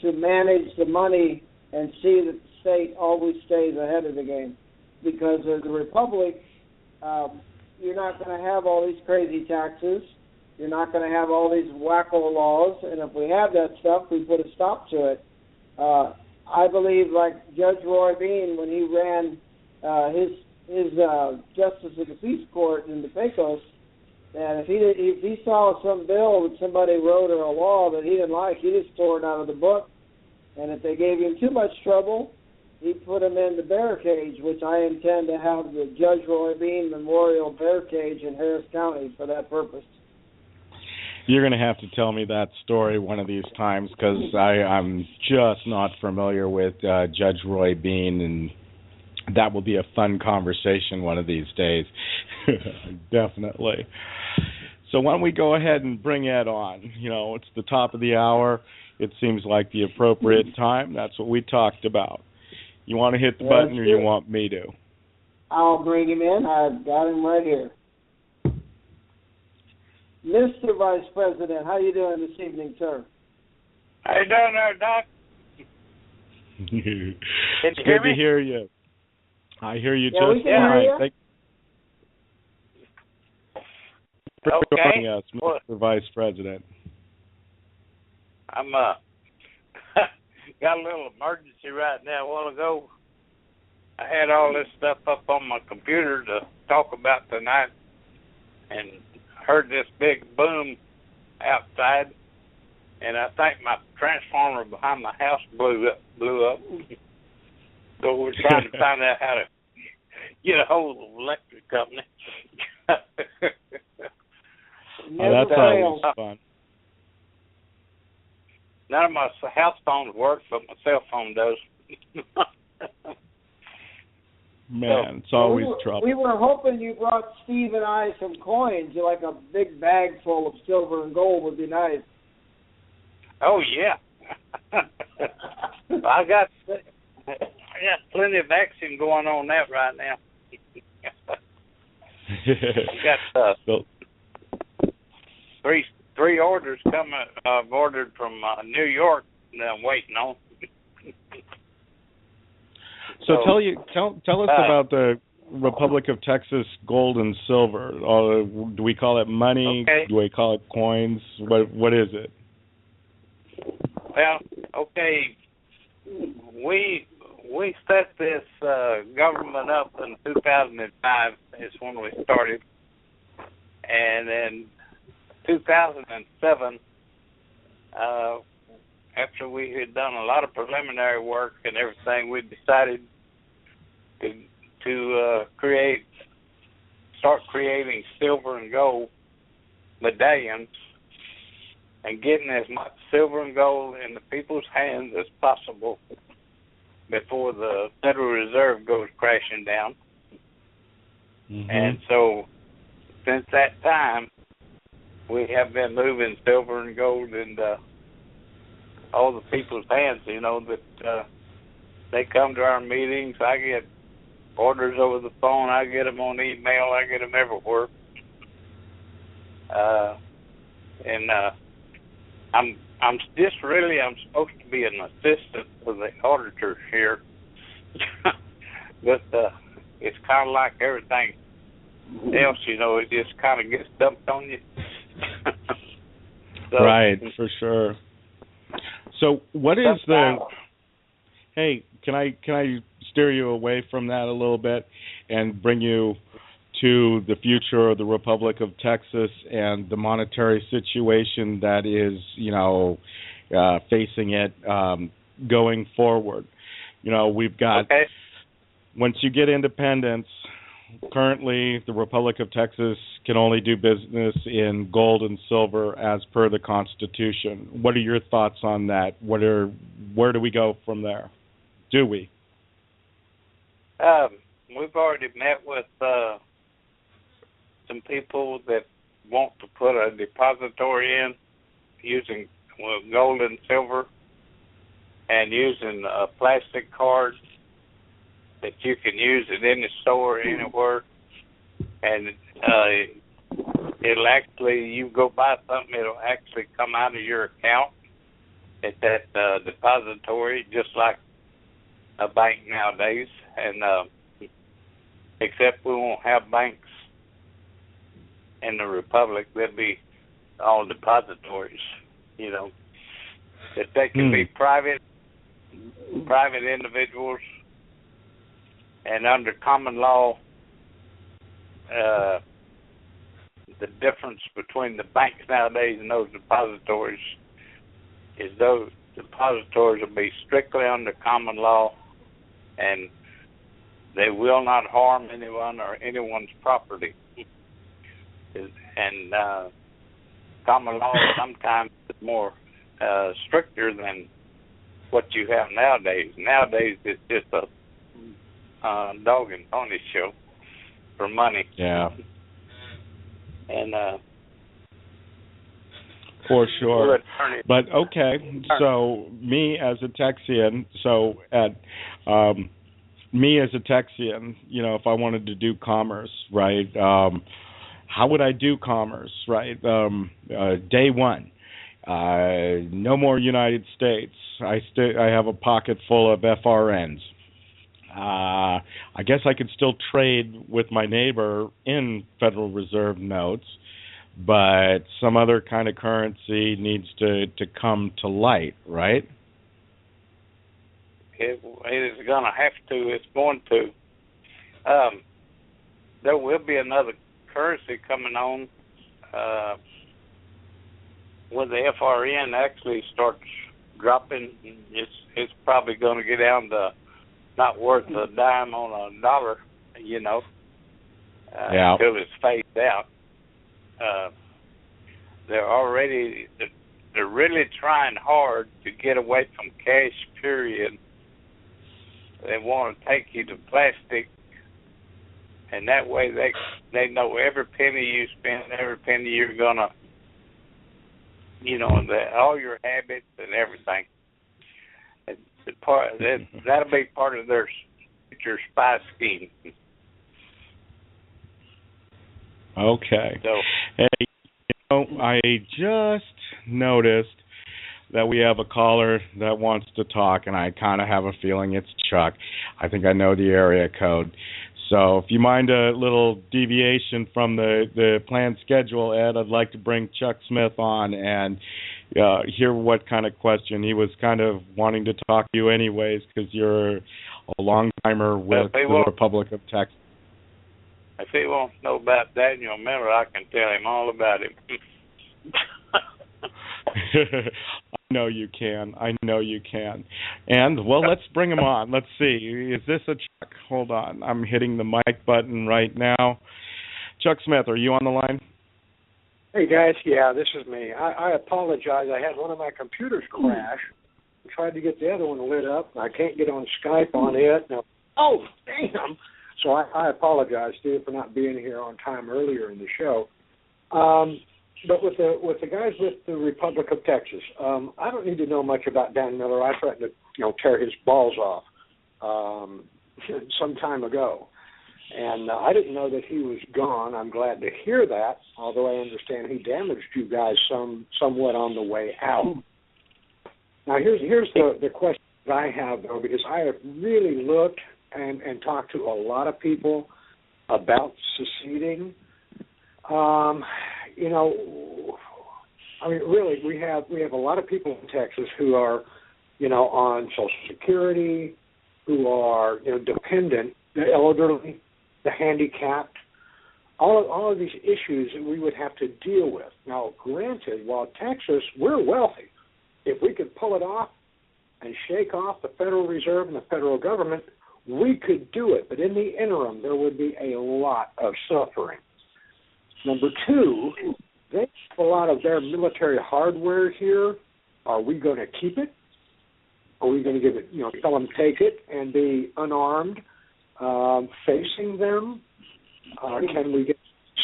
to manage the money and see that the state always stays ahead of the game. Because as a republic, you're not going to have all these crazy taxes. You're not going to have all these wacko laws. And if we have that stuff, we put a stop to it. I believe, like Judge Roy Bean, when he ran his Justice of the Peace Court in the Pecos, and if he saw some bill that somebody wrote or a law that he didn't like, he just tore it out of the book. And if they gave him too much trouble, he put him in the bear cage, which I intend to have the Judge Roy Bean Memorial Bear Cage in Harris County for that purpose. You're going to have to tell me that story one of these times, because I'm just not familiar with Judge Roy Bean, and that will be a fun conversation one of these days. Definitely. So why don't we go ahead and bring Ed on? It's the top of the hour. It seems like the appropriate time. That's what we talked about. You want to hit the button or you want me to? I'll bring him in. I've got him right here. Mr. Vice President, how you doing this evening, sir? How you doing there, Doc? It's good to hear you. I hear you just fine. Thank you for joining us, Mr. Vice President. I'm got a little emergency right now. A while ago, I had all this stuff up on my computer to talk about tonight, and heard this big boom outside, and I think my transformer behind my house blew up. So we're trying to find out how to get a hold of the electric company. That's always fun. None of my house phones work, but my cell phone does. Man, it's always trouble. We were hoping you brought Steve and I some coins, like a big bag full of silver and gold would be nice. Oh, yeah. I got plenty of action going on that right now. I got three orders coming. I've ordered from New York that I'm waiting on. So tell us about the Republic of Texas gold and silver. Do we call it money? Okay. Do we call it coins? What is it? Well, okay, we set this government up in 2005 is when we started, and in 2007, after we had done a lot of preliminary work and everything, we decided to start creating silver and gold medallions and getting as much silver and gold in the people's hands as possible before the Federal Reserve goes crashing down. Mm-hmm. And so since that time, we have been moving silver and gold into all the people's hands, that they come to our meetings. I get orders over the phone. I get them on email. I get them everywhere. I'm supposed to be an assistant for the auditor here, but it's kind of like everything else, it just kind of gets dumped on you. So, right, for sure. So what is hey, can I steer you away from that a little bit and bring you to the future of the Republic of Texas and the monetary situation that is, facing it going forward? We've got, once you get independence, currently the Republic of Texas can only do business in gold and silver as per the Constitution. What are your thoughts on that? Where do we go from there? Do we? We've already met with some people that want to put a depository in using gold and silver and using a plastic card that you can use at any store anywhere. And it'll actually, you go buy something, it'll actually come out of your account at that depository, just like a bank nowadays. And except we won't have banks in the Republic, they'll be all depositories, that they can be private individuals, and under common law, the difference between the banks nowadays and those depositories is those depositories will be strictly under common law, and they will not harm anyone or anyone's property. And common law sometimes is more stricter than what you have nowadays. Nowadays, it's just a dog and pony show for money. Yeah. And for sure. But okay, so me as a Texian, if I wanted to do commerce, right? How would I do commerce, right? Day one, no more United States. I have a pocket full of FRNs. I guess I could still trade with my neighbor in Federal Reserve notes, but some other kind of currency needs to come to light, right? It is going to have to. It's going to. There will be another currency coming on when the FRN actually starts dropping. It's probably going to get down to not worth a dime on a dollar, until it's phased out. They're really trying hard to get away from cash, period. They want to take you to plastic, and that way they know every penny you spend, every penny you're gonna, all your habits and everything. That'll be part of their future spy scheme. Okay. So, hey, I just noticed that we have a caller that wants to talk, and I kind of have a feeling it's Chuck. I think I know the area code. So if you mind a little deviation from the planned schedule, Ed, I'd like to bring Chuck Smith on and hear what kind of question. He was kind of wanting to talk to you anyways because you're a long-timer with the Republic of Texas. If he wants to know about Daniel Miller, I can tell him all about him. I know you can. And, well, let's bring him on. Let's see. Is this a Chuck? Hold on. I'm hitting the mic button right now. Chuck Smith, are you on the line? Hey, guys. Yeah, this is me. I apologize. I had one of my computers crash. I tried to get the other one lit up. I can't get on Skype on it. Now, oh, damn. So I apologize, Steve, for not being here on time earlier in the show. But with the guys with the Republic of Texas, I don't need to know much about Dan Miller. I threatened to tear his balls off some time ago, and I didn't know that he was gone. I'm glad to hear that, although I understand he damaged you guys somewhat on the way out. Now here's the question that I have, though, because I have really looked and talked to a lot of people about seceding. Really, we have a lot of people in Texas who are, on Social Security, who are, dependent, the elderly, the handicapped, all of these issues that we would have to deal with. Now, granted, while Texas, we're wealthy. If we could pull it off and shake off the Federal Reserve and the federal government, we could do it. But in the interim, there would be a lot of suffering. Number two, they have a lot of their military hardware here. Are we going to keep it? Are we going to give it, tell them take it and be unarmed, facing them? Can we get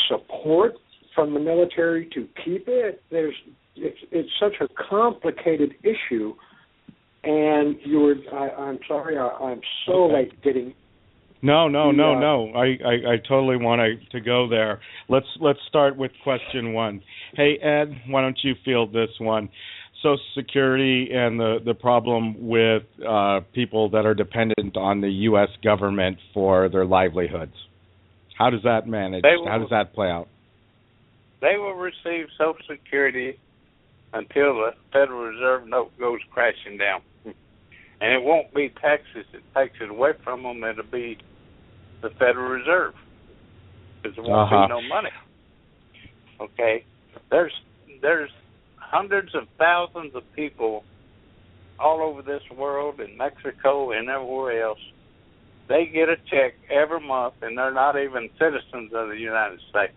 support from the military to keep it? It's such a complicated issue, and I'm sorry, I'm so late getting. No. I totally want to go there. Let's start with question one. Hey, Ed, why don't you field this one? Social Security and the problem with people that are dependent on the U.S. government for their livelihoods. How does that manage? How does that play out? They will receive Social Security until the Federal Reserve note goes crashing down. And it won't be taxes that takes it away from them. It'll be the Federal Reserve. Because there won't be no money. Okay? There's hundreds of thousands of people all over this world, in Mexico and everywhere else. They get a check every month, and they're not even citizens of the United States.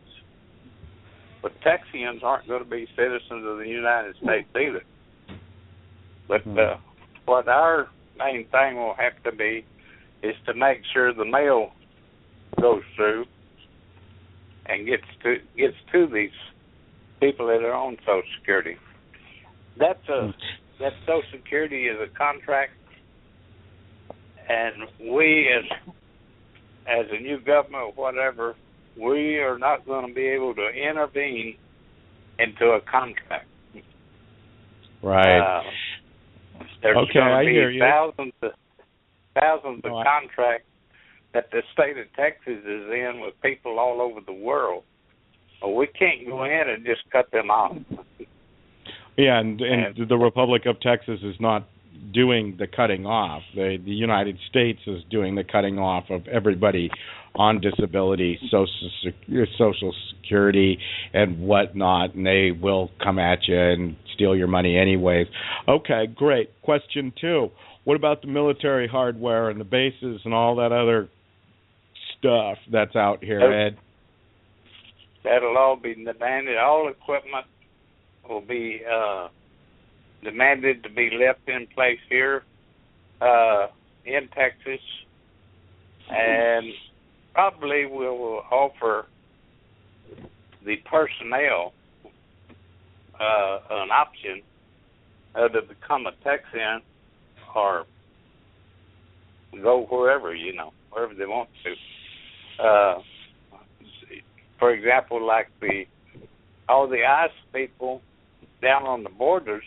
But Texians aren't going to be citizens of the United States either. But what our main thing will have to be is to make sure the mail goes through and gets to these people that are on Social Security. That Social Security is a contract, and we as a new government or whatever, we are not going to be able to intervene into a contract. Right. There's okay, I hear you. Thousands of contracts that the state of Texas is in with people all over the world. Well, we can't go in and just cut them off. Yeah, and the Republic of Texas is not doing the cutting off. The United States is doing the cutting off of everybody on disability, Social Security, and whatnot, and they will come at you and steal your money anyways. Okay, great. Question 2. What about the military hardware and the bases and all that other stuff that's out here, Ed? That'll all be demanded. All equipment will be demanded to be left in place here in Texas, and probably we will offer the personnel an option to become a Texan or go wherever, wherever they want to. For example, like all the ICE people down on the borders,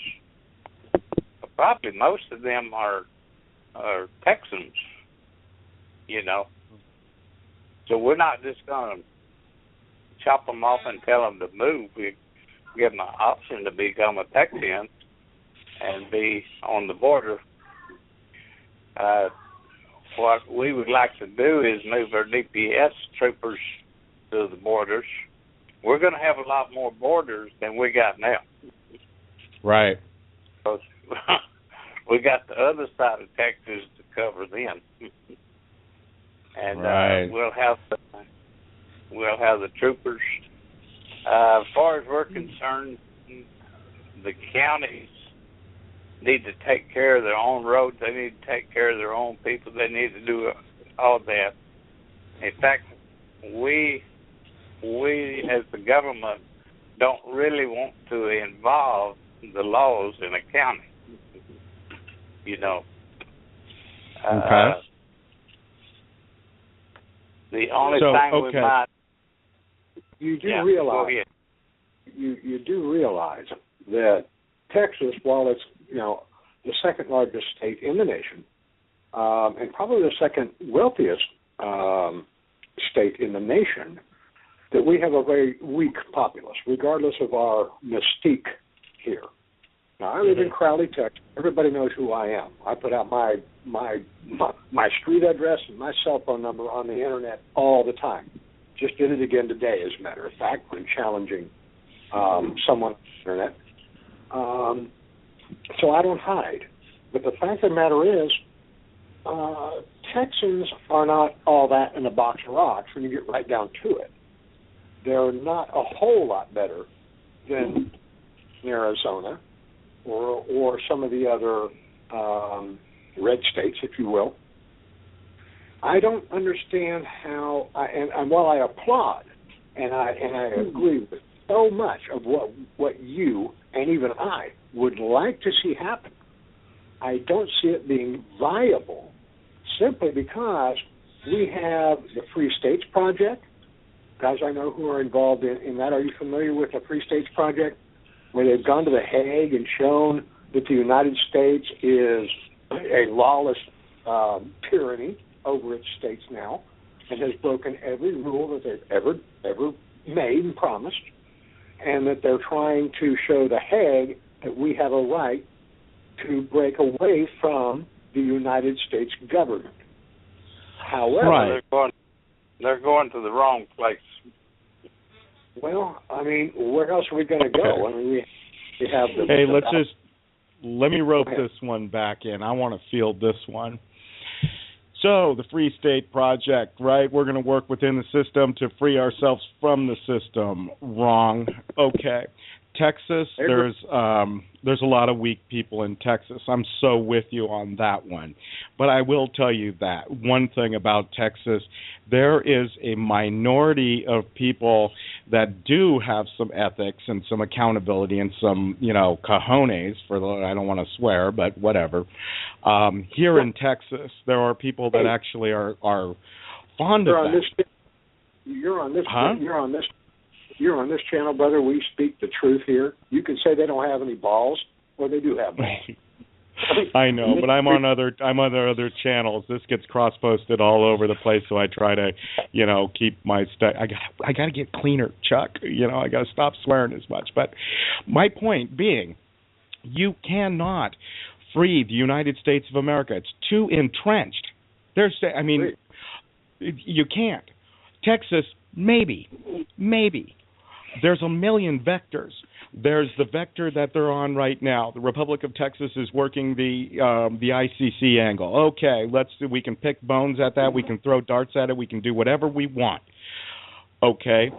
probably most of them are Texans, So we're not just going to chop them off and tell them to move. We give them an option to become a Texan and be on the border. What we would like to do is move our DPS troopers to the borders. We're going to have a lot more borders than we got now. Right. Because we got the other side of Texas to cover then. And right. We'll have the troopers. As far as we're concerned, the counties need to take care of their own roads. They need to take care of their own people. They need to do all that. In fact, we as the government don't really want to involve the laws in a county. Okay. The only time we might. You do realize. You do realize that Texas, while it's the second largest state in the nation, and probably the second wealthiest state in the nation, that we have a very weak populace, regardless of our mystique here. Now, I live in Crowley, Texas. Everybody knows who I am. I put out my street address and my cell phone number on the internet all the time. Just did it again today, as a matter of fact, when challenging someone on the internet. So I don't hide. But the fact of the matter is, Texans are not all that in a box of rocks when you get right down to it. They're not a whole lot better than Arizona or some of the other red states, if you will. I don't understand how, and while I applaud and I agree with so much of what you and even I would like to see happen, I don't see it being viable simply because we have the Free States Project. Guys I know who are involved in that. Are you familiar with the Free States Project, where they've gone to The Hague and shown that the United States is a lawless tyranny over its states now and has broken every rule that they've ever made and promised, and that they're trying to show The Hague that we have a right to break away from the United States government. However, they're going to the wrong place. Well, I mean, where else are we going to go? I mean, we have the... Hey, let me rope this one back in. I want to field this one. So, the Free State Project, right? We're going to work within the system to free ourselves from the system. Wrong. Okay. Texas, there's a lot of weak people in Texas. I'm so with you on that one. But I will tell you that one thing about Texas, there is a minority of people that do have some ethics and some accountability and some, cojones, I don't want to swear, but whatever. Here in Texas, there are people that actually are fond of that. You're on this channel, brother. We speak the truth here. You can say they don't have any balls, or they do have balls. I know, but I'm on other channels. This gets cross-posted all over the place, so I try to, keep my stuff. I got to get cleaner, Chuck. I got to stop swearing as much. But my point being, you cannot free the United States of America. It's too entrenched. You can't. Texas, maybe. There's a million vectors. There's the vector that they're on right now. The Republic of Texas is working the ICC angle. Okay, we can pick bones at that. We can throw darts at it. We can do whatever we want. Okay,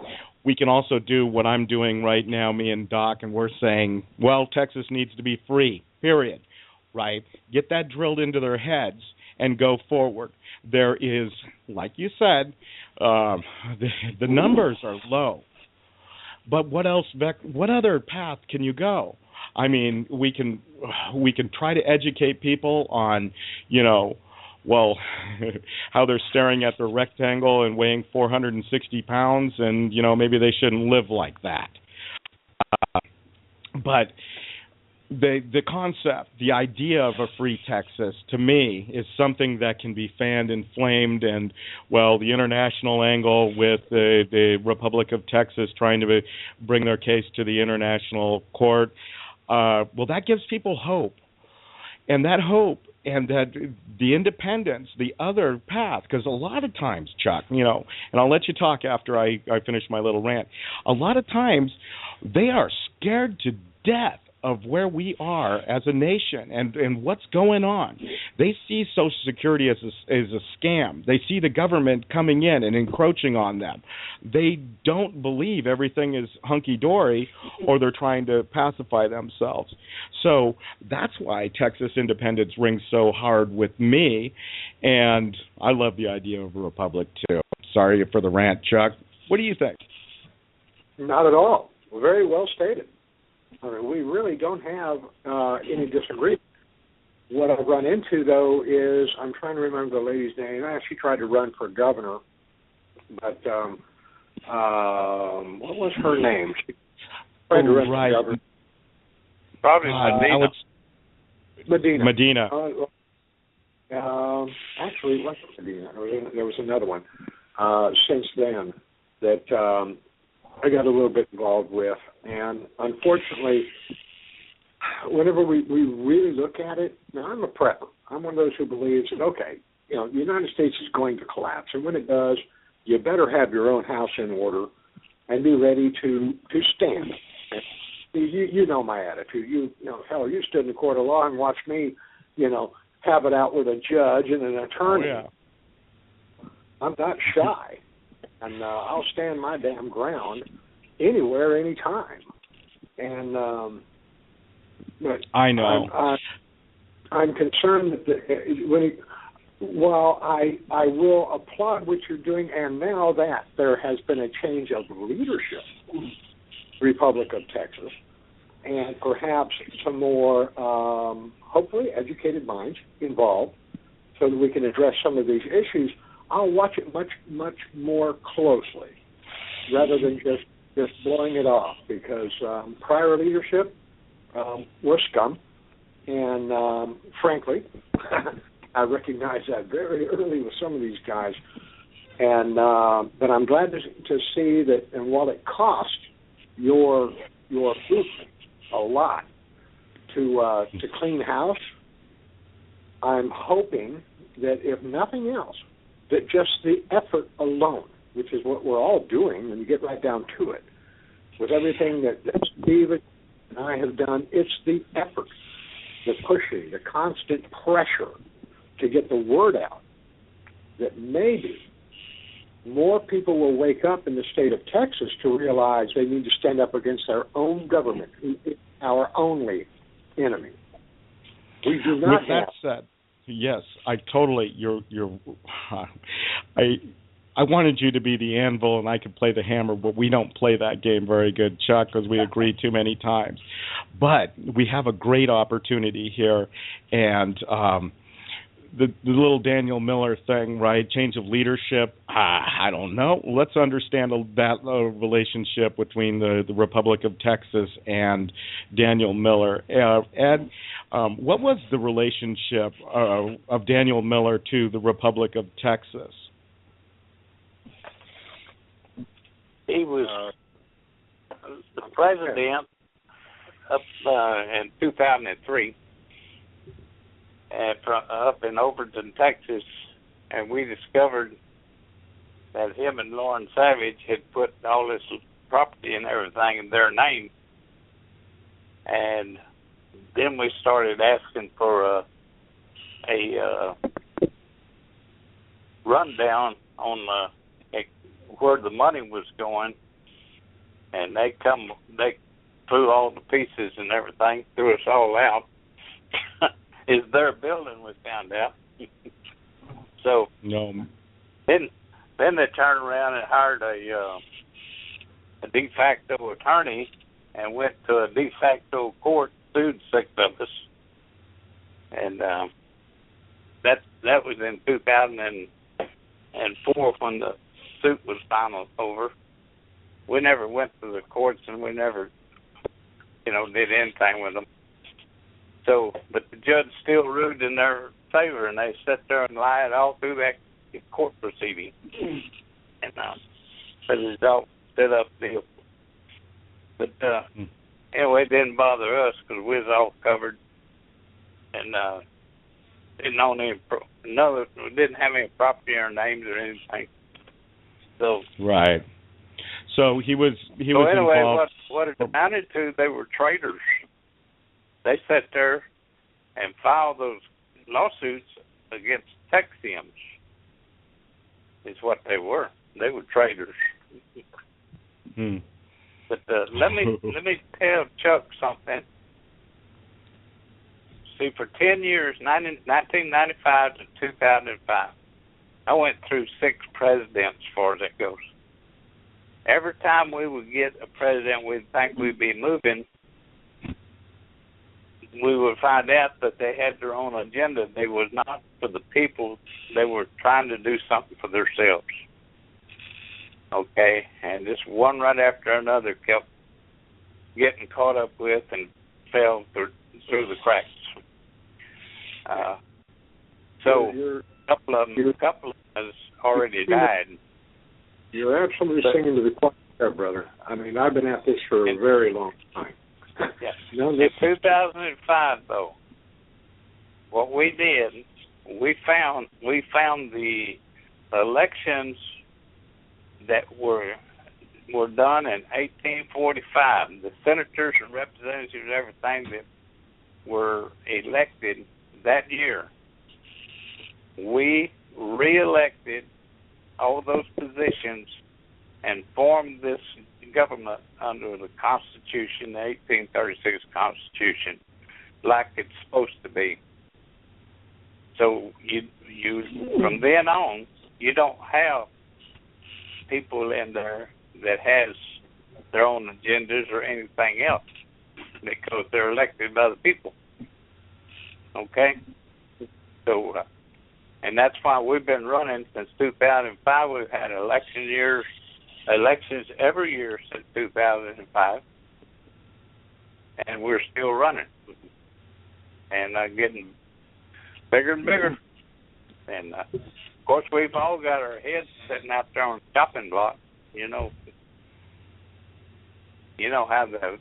we can also do what I'm doing right now, me and Doc, and we're saying, well, Texas needs to be free, period. Right? Get that drilled into their heads and go forward. There is, like you said, the numbers are low. But what else? What other path can you go? I mean, we can try to educate people on, how they're staring at their rectangle and weighing 460 pounds, and maybe they shouldn't live like that. But the concept, the idea of a free Texas, to me, is something that can be fanned and flamed, and, the international angle with the Republic of Texas trying to bring their case to the international court, that gives people hope. And that hope and that the independence, the other path, because a lot of times, Chuck, and I'll let you talk after I finish my little rant, a lot of times they are scared to death of where we are as a nation and what's going on. They see Social Security as a scam. They see the government coming in and encroaching on them. They don't believe everything is hunky-dory, or they're trying to pacify themselves. So that's why Texas independence rings so hard with me, and I love the idea of a republic too. Sorry for the rant, Chuck. What do you think? Not at all. Very well stated. We really don't have any disagreement. What I've run into, though, is I'm trying to remember the lady's name. I actually tried to run for governor, but what was her name? She tried to run for governor. Probably Medina. Medina. Actually, it wasn't Medina. There was another one since then that I got a little bit involved with. And unfortunately, whenever we really look at it, now I'm a prepper. I'm one of those who believes that, okay, the United States is going to collapse. And when it does, you better have your own house in order and be ready to stand. And you know my attitude. Hell, you stood in the court of law and watched me, have it out with a judge and an attorney. Oh, yeah. I'm not shy. And I'll stand my damn ground anywhere, anytime. And but I know. I'm concerned that while I will applaud what you're doing, and now that there has been a change of leadership, Republic of Texas, and perhaps some more, hopefully, educated minds involved, so that we can address some of these issues, I'll watch it much, much more closely, rather than just blowing it off, because prior leadership were scum, and frankly, I recognize that very early with some of these guys, and but I'm glad to see that. And while it cost your movement a lot to clean house, I'm hoping that if nothing else, that just the effort alone, which is what we're all doing when you get right down to it, with everything that Steve and I have done, it's the effort, the pushing, the constant pressure to get the word out, that maybe more people will wake up in the state of Texas to realize they need to stand up against their own government, our only enemy. We do not With that said, yes, I totally. I wanted you to be the anvil and I could play the hammer, but we don't play that game very good, Chuck, because we agree too many times. But we have a great opportunity here, and the little Daniel Miller thing, right? Change of leadership. I don't know. Let's understand that relationship between the Republic of Texas and Daniel Miller. Ed, What was the relationship of Daniel Miller to the Republic of Texas? He was the president up in 2003, up in Overton, Texas, and we discovered that him and Lauren Savage had put all this property and everything in their name, and then we started asking for a rundown on where the money was going, and they threw all the pieces and everything, threw us all out. Is their building, we found out. So no. Then they turned around and hired a de facto attorney and went to a de facto court, sued 6 of us, and that was in 2004 when the suit was final over. We never went to the courts, and we never, did anything with them. So, but the judge still ruled in their favor, and they sat there and lied all through that court proceeding. And the result stood up deal. But anyway, it didn't bother us because we was all covered, and didn't own we didn't have any property in our names or anything. So right. So he was anyway, involved. What it amounted to, they were traitors. They sat there and filed those lawsuits against Texians. Is what they were. They were traitors. But let me tell Chuck something. See, for 10 years, 1995 to 2005, I went through 6 presidents as far as it goes. Every time we would get a president we'd think we'd be moving, we would find out that they had their own agenda. They was not for the people. They were trying to do something for themselves. Okay? And just one right after another kept getting caught up with and fell through the cracks. So a couple of them has already died. You're absolutely singing to the choir there, brother. I mean, I've been at this for a very long time. Yeah. In 2005, though, what we did, we found the elections that were done in 1845. The senators and representatives and everything that were elected that year, we re-elected all those positions and formed this government under the Constitution, the 1836 Constitution, like it's supposed to be. So you from then on, you don't have people in there that has their own agendas or anything else because they're elected by the people. Okay? So, and that's why we've been running since 2005. We've had elections every year since 2005, and we're still running and getting bigger and bigger. And of course, we've all got our heads sitting out there on the chopping block. You know how the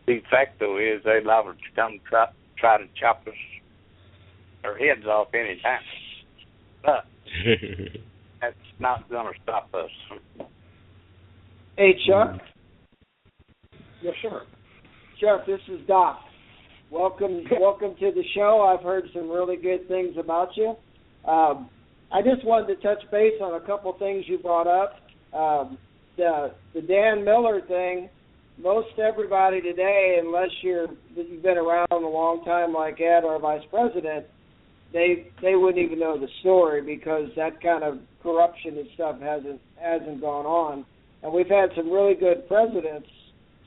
de facto is. They love to come try to chop us our heads off any time, but that's not going to stop us. Hey, Chuck. Yes, sir. Chuck, this is Doc. Welcome to the show. I've heard some really good things about you. I just wanted to touch base on a couple things you brought up. The Dan Miller thing. Most everybody today, unless you've been around a long time like Ed or Vice President, they wouldn't even know the story because that kind of corruption and stuff hasn't gone on. And we've had some really good presidents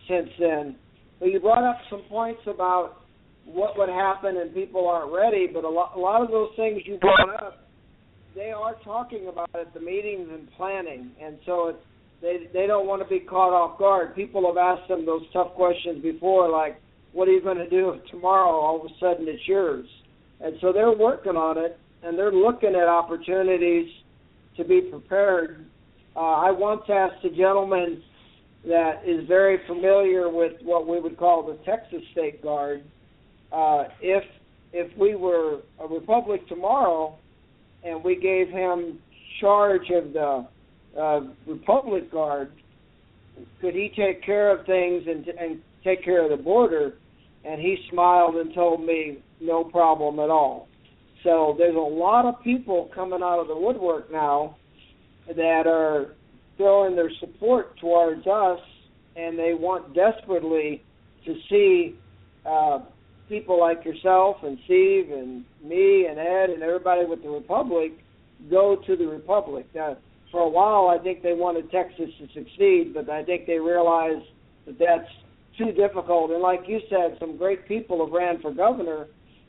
since then. But you brought up some points about what would happen and people aren't ready, but a lot of those things you brought up, they are talking about at the meetings and planning, and so they don't want to be caught off guard. People have asked them those tough questions before, like, what are you going to do if tomorrow all of a sudden it's yours? And so they're working on it, and they're looking at opportunities to be prepared. I once asked a gentleman that is very familiar with what we would call the Texas State Guard, if we were a republic tomorrow and we gave him charge of the Republic Guard, could he take care of things and take care of the border? And he smiled and told me, no problem at all. So there's a lot of people coming out of the woodwork now that are throwing their support towards us, and they want desperately to see people like yourself and Steve and me and Ed and everybody with the Republic go to the Republic. For a while, I think they wanted Texas to succeed, but I think they realized that that's too difficult. And like you said, some great people have ran for governor,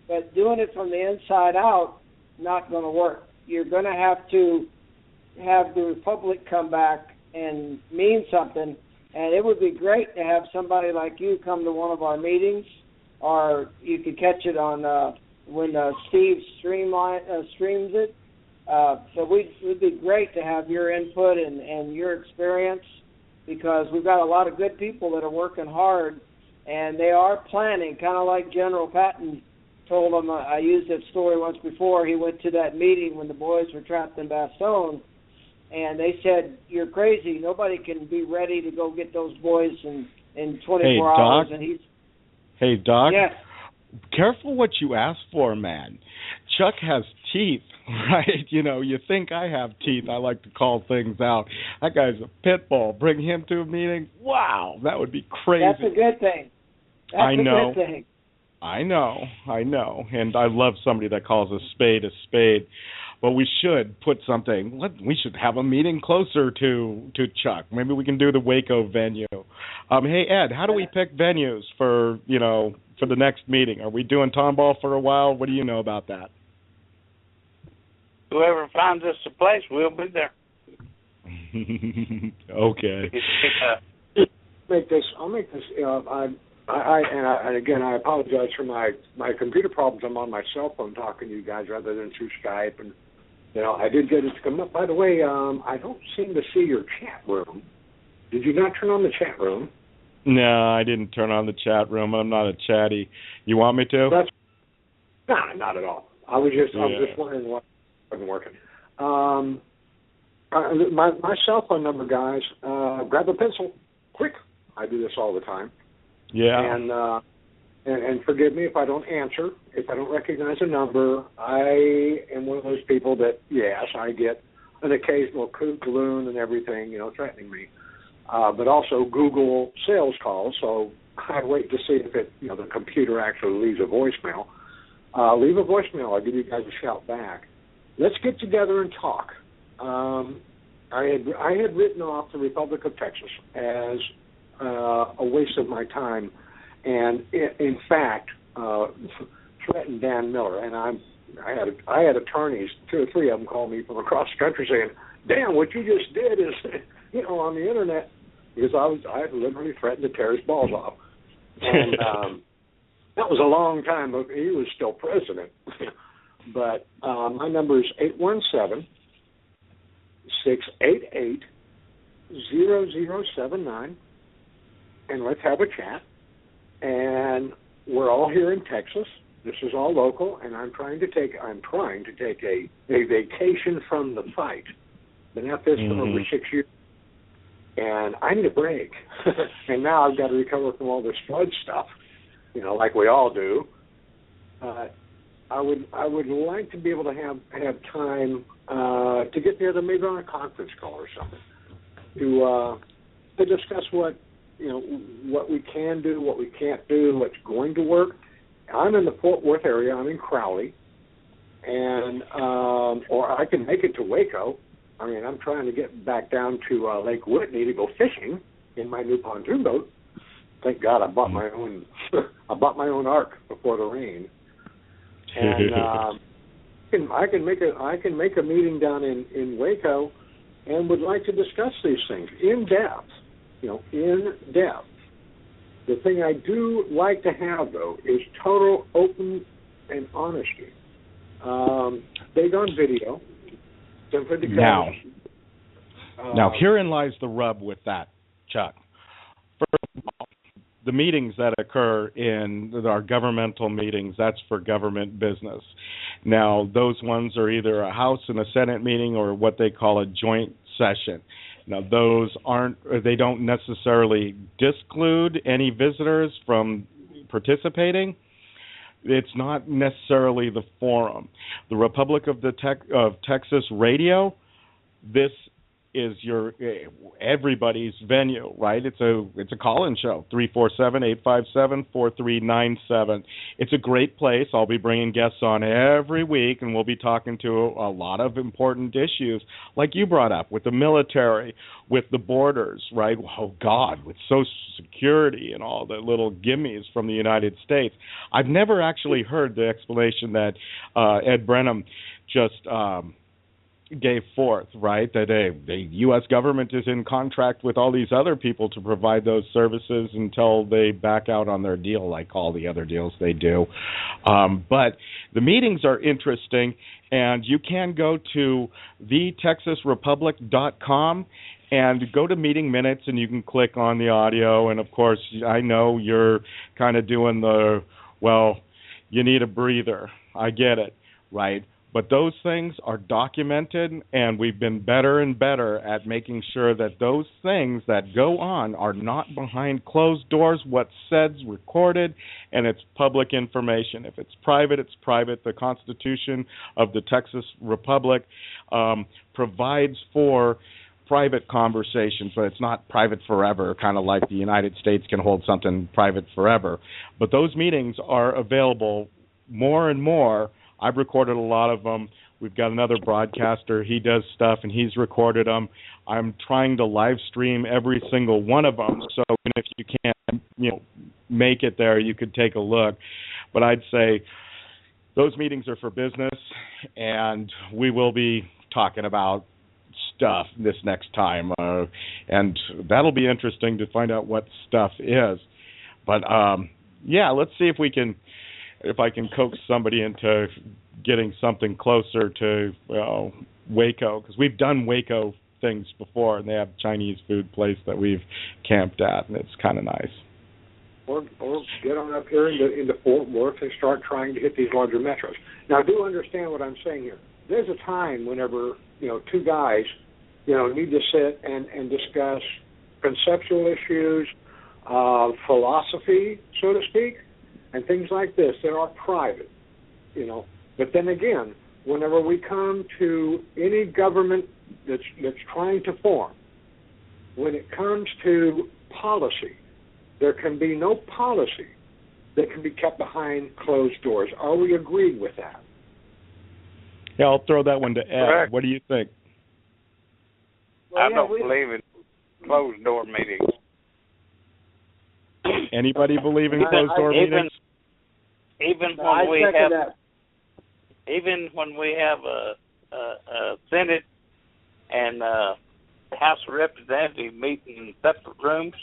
but doing it from the inside out, not going to work. You're going to have the Republic come back and mean something, and it would be great to have somebody like you come to one of our meetings, or you could catch it on when Steve streams it. So it would be great to have your input and your experience, because we've got a lot of good people that are working hard, and they are planning, kind of like General Patton told them. I used that story once before. He went to that meeting when the boys were trapped in Bastogne, and they said, you're crazy. Nobody can be ready to go get those boys in 24 hours. Doc? And he's, hey, Doc, yes. Careful what you ask for, man. Chuck has teeth, right? You know, you think I have teeth. I like to call things out. That guy's a pit bull. Bring him to a meeting? Wow, that would be crazy. That's a good thing. That's I know. a good thing. I know. And I love somebody that calls a spade a spade. But we should put something, we should have a meeting closer to Chuck. Maybe we can do the Waco venue. Hey, Ed, how do we pick venues for the next meeting? Are we doing Tomball for a while? What do you know about that? Whoever finds us a place, we'll be there. Okay. I'll make this. And again, I apologize for my computer problems. I'm on my cell phone talking to you guys rather than through Skype, and I did get it to come up. By the way, I don't seem to see your chat room. Did you not turn on the chat room? No, I didn't turn on the chat room. I'm not a chatty. You want me to? No, not at all. I was just wondering why it wasn't working. My cell phone number, guys. Grab a pencil, quick. I do this all the time. Yeah. And forgive me if I don't answer, if I don't recognize a number. I am one of those people that, yes, I get an occasional coon and everything, threatening me. But also Google sales calls, so I wait to see if the computer actually leaves a voicemail. Leave a voicemail. I'll give you guys a shout back. Let's get together and talk. I had written off the Republic of Texas as a waste of my time, and in fact threatened Dan Miller. And I had attorneys, 2 or 3 of them, call me from across the country saying, "Dan, what you just did is, on the internet," because I had literally threatened to tear his balls off. And that was a long time. He was still president. But my number is 817-688-0079. And let's have a chat. And we're all here in Texas. This is all local, and I'm trying to take a vacation from the fight. Been at this for over 6 years, and I need a break. And now I've got to recover from all this flood stuff, like we all do. I would like to be able to have time to get together, maybe on a conference call or something, to discuss what we can do, what we can't do, what's going to work. I'm in the Fort Worth area. I'm in Crowley, and or I can make it to Waco. I mean, I'm trying to get back down to Lake Whitney to go fishing in my new pontoon boat. Thank God I bought my own. I bought my own ark before the rain, and I can make a meeting down in Waco, and would like to discuss these things in depth. In depth. The thing I do like to have, though, is total open and honesty. Big on video. Now, herein lies the rub with that, Chuck. First of all, the meetings that occur in our governmental meetings, that's for government business. Now, those ones are either a House and a Senate meeting or what they call a joint session. Now, those they don't necessarily disclude any visitors from participating. It's not necessarily the forum. The Republic of Texas Radio, this is everybody's venue, right? It's a call-in show, 347-857-4397. It's a great place. I'll be bringing guests on every week, and we'll be talking to a lot of important issues, like you brought up, with the military, with the borders, right? Oh, God, with Social Security and all the little gimmies from the United States. I've never actually heard the explanation that Ed Brannum just gave forth, right, that the U.S. government is in contract with all these other people to provide those services until they back out on their deal, like all the other deals they do. But the meetings are interesting, and you can go to thetexasrepublic.com and go to meeting minutes, and you can click on the audio. And, of course, I know you're kind of doing you need a breather. I get it, right? But those things are documented, and we've been better and better at making sure that those things that go on are not behind closed doors. What's said's recorded, and it's public information. If it's private, it's private. The Constitution of the Texas Republic provides for private conversations, but it's not private forever, kind of like the United States can hold something private forever. But those meetings are available more and more. I've recorded a lot of them. We've got another broadcaster. He does stuff, and he's recorded them. I'm trying to live stream every single one of them, so even if you can't make it there, you could take a look. But I'd say those meetings are for business, and we will be talking about stuff this next time, and that'll be interesting to find out what stuff is. But, let's see if I can coax somebody into getting something closer to Waco, because we've done Waco things before, and they have a Chinese food place that we've camped at, and it's kind of nice. Or get on up here into Fort Worth and start trying to hit these larger metros. Now, do understand what I'm saying here. There's a time whenever two guys need to sit and discuss conceptual issues, philosophy, so to speak, and things like this that are private, But then again, whenever we come to any government that's trying to form, when it comes to policy, there can be no policy that can be kept behind closed doors. Are we agreed with that? Yeah, I'll throw that one to Ed. Correct. What do you think? I don't believe in closed door meetings. Anybody believe in closed door meetings? Even when we have a Senate and House of Representatives meeting in separate rooms,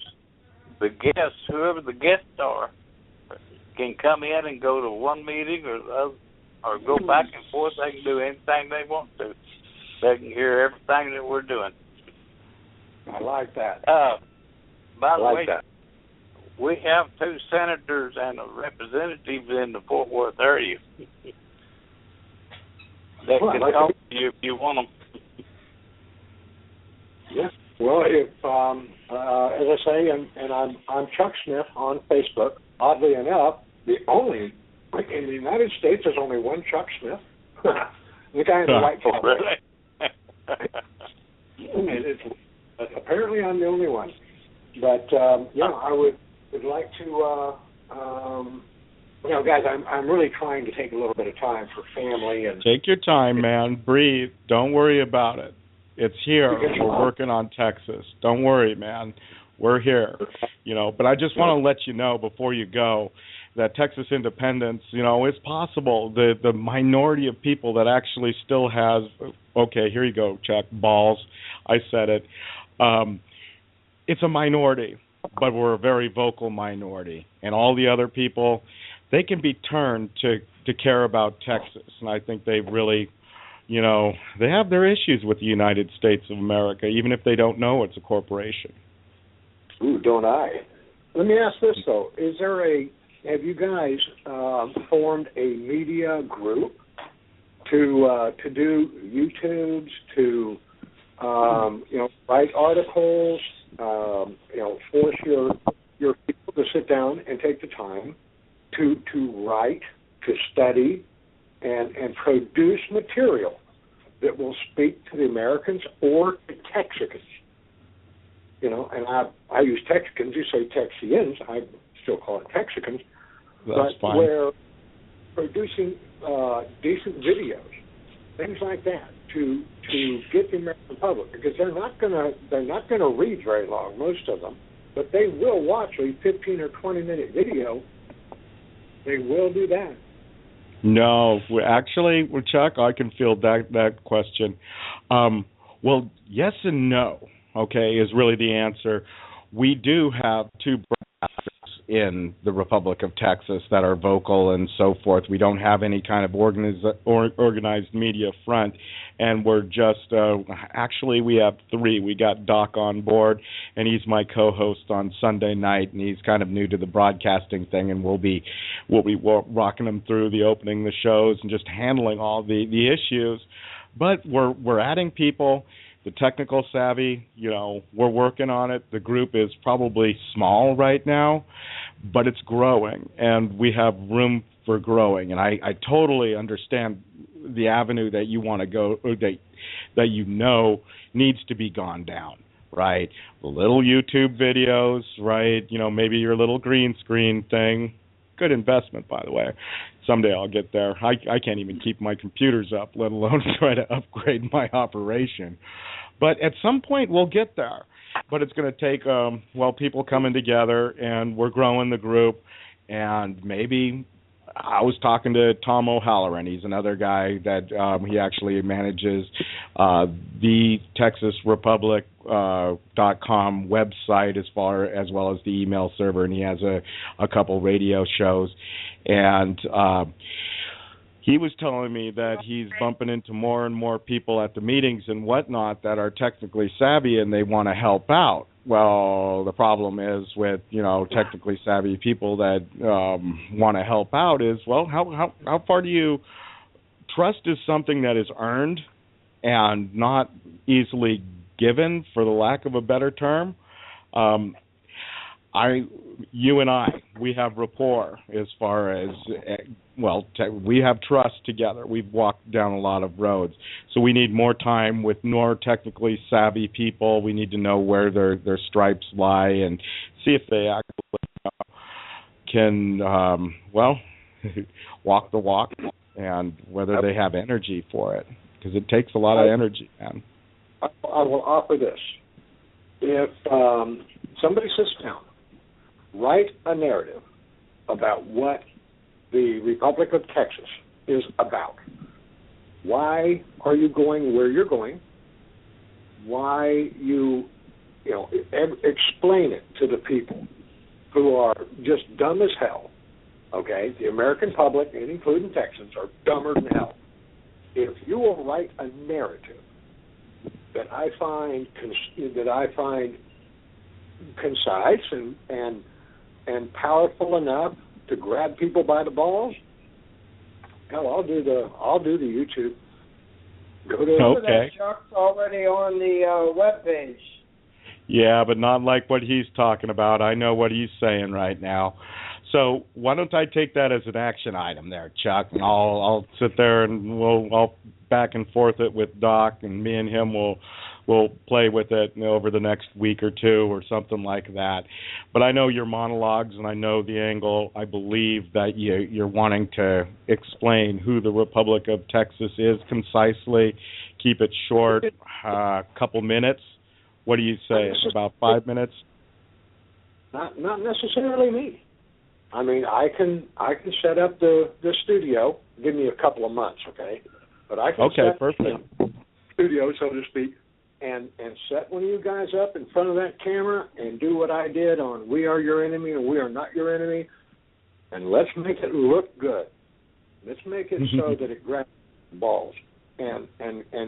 the guests, whoever the guests are, can come in and go to one meeting or go back and forth. They can do anything they want to. They can hear everything that we're doing. I like that. By the way, we have 2 senators and a representative in the Fort Worth area that can talk to you if you want them. Yeah. Well, if as I say, and I'm Chuck Smith on Facebook. Oddly enough, in the United States, there's only one Chuck Smith. The guy in the white cap. Really? Apparently, I'm the only one. But I would like to, guys, I'm really trying to take a little bit of time for family and. Take your time, man. Breathe. Don't worry about it. It's here. We're working on Texas. Don't worry, man. We're here. But I just want to let you know before you go that Texas independence, is possible. The minority of people that actually still has. Okay, here you go, Chuck. Balls. I said it. It's a minority. but we're a very vocal minority. And all the other people, they can be turned to care about Texas. And I think they've really, they have their issues with the United States of America, even if they don't know it's a corporation. Ooh, don't I? Let me ask this, though. Have you guys formed a media group to do YouTubes, to write articles, force your people to sit down and take the time to write, to study, and produce material that will speak to the Americans or to Texicans? And I use Texicans. You say Texians. I still call it Texicans. That's fine. We're producing decent videos, things like that, to get the American public, because they're not gonna read very long, most of them, but they will watch a 15 or 20-minute video. They will do that. No, actually, Chuck, I can field that question. Well, yes and no. Okay, is really the answer. We do have two broadcasters in the Republic of Texas that are vocal and so forth. We don't have any kind of organized media front, and we're just actually we have three. We got Doc on board, and he's my co-host on Sunday night, and he's kind of new to the broadcasting thing, and we'll be rocking him through the opening the shows and just handling all the issues. But we're adding people. The technical savvy, we're working on it. The group is probably small right now, but it's growing, and we have room for growing. And I totally understand the avenue that you want to go, or that needs to be gone down, right? The little YouTube videos, right? Maybe your little green screen thing. Good investment, by the way. Someday I'll get there. I can't even keep my computers up, let alone try to upgrade my operation. But at some point we'll get there. But it's going to take, people coming together, and we're growing the group. And maybe I was talking to Tom O'Halloran. He's another guy that he actually manages the TexasRepublic.com website as well as the email server, and he has a couple radio shows. And he was telling me that he's bumping into more and more people at the meetings and whatnot that are technically savvy and they want to help out. Well, the problem is with, technically savvy people that want to help out is, how far do you trust is something that is earned and not easily given, for the lack of a better term. You and I, we have rapport as far as, we have trust together. We've walked down a lot of roads. So we need more time with more technically savvy people. We need to know where their stripes lie and see if they actually can, walk the walk, and whether they have energy for it, because it takes a lot of energy, man. I will offer this. If somebody sits down, write a narrative about what the Republic of Texas is about. Why are you going where you're going? Why explain it to the people who are just dumb as hell. Okay, the American public, and including Texans, are dumber than hell. If you will write a narrative that I find concise and powerful enough to grab people by the balls, hell, I'll do the YouTube. Okay. Chuck's already on the webpage. Yeah, but not like what he's talking about. I know what he's saying right now. So why don't I take that as an action item there, Chuck? And I'll sit there and I'll back and forth it with Doc, and me and him will play with it over the next week or two or something like that. But I know your monologues, and I know the angle. I believe that you're wanting to explain who the Republic of Texas is concisely, keep it short, couple minutes. What do you say? About 5 minutes? Not necessarily me. I mean, I can set up the studio. Give me a couple of months, okay? But I can set perfect. Studio, so to speak, and set one of you guys up in front of that camera and do what I did on We Are Your Enemy and We Are Not Your Enemy, and let's make it look good. Let's make it so that it grabs balls and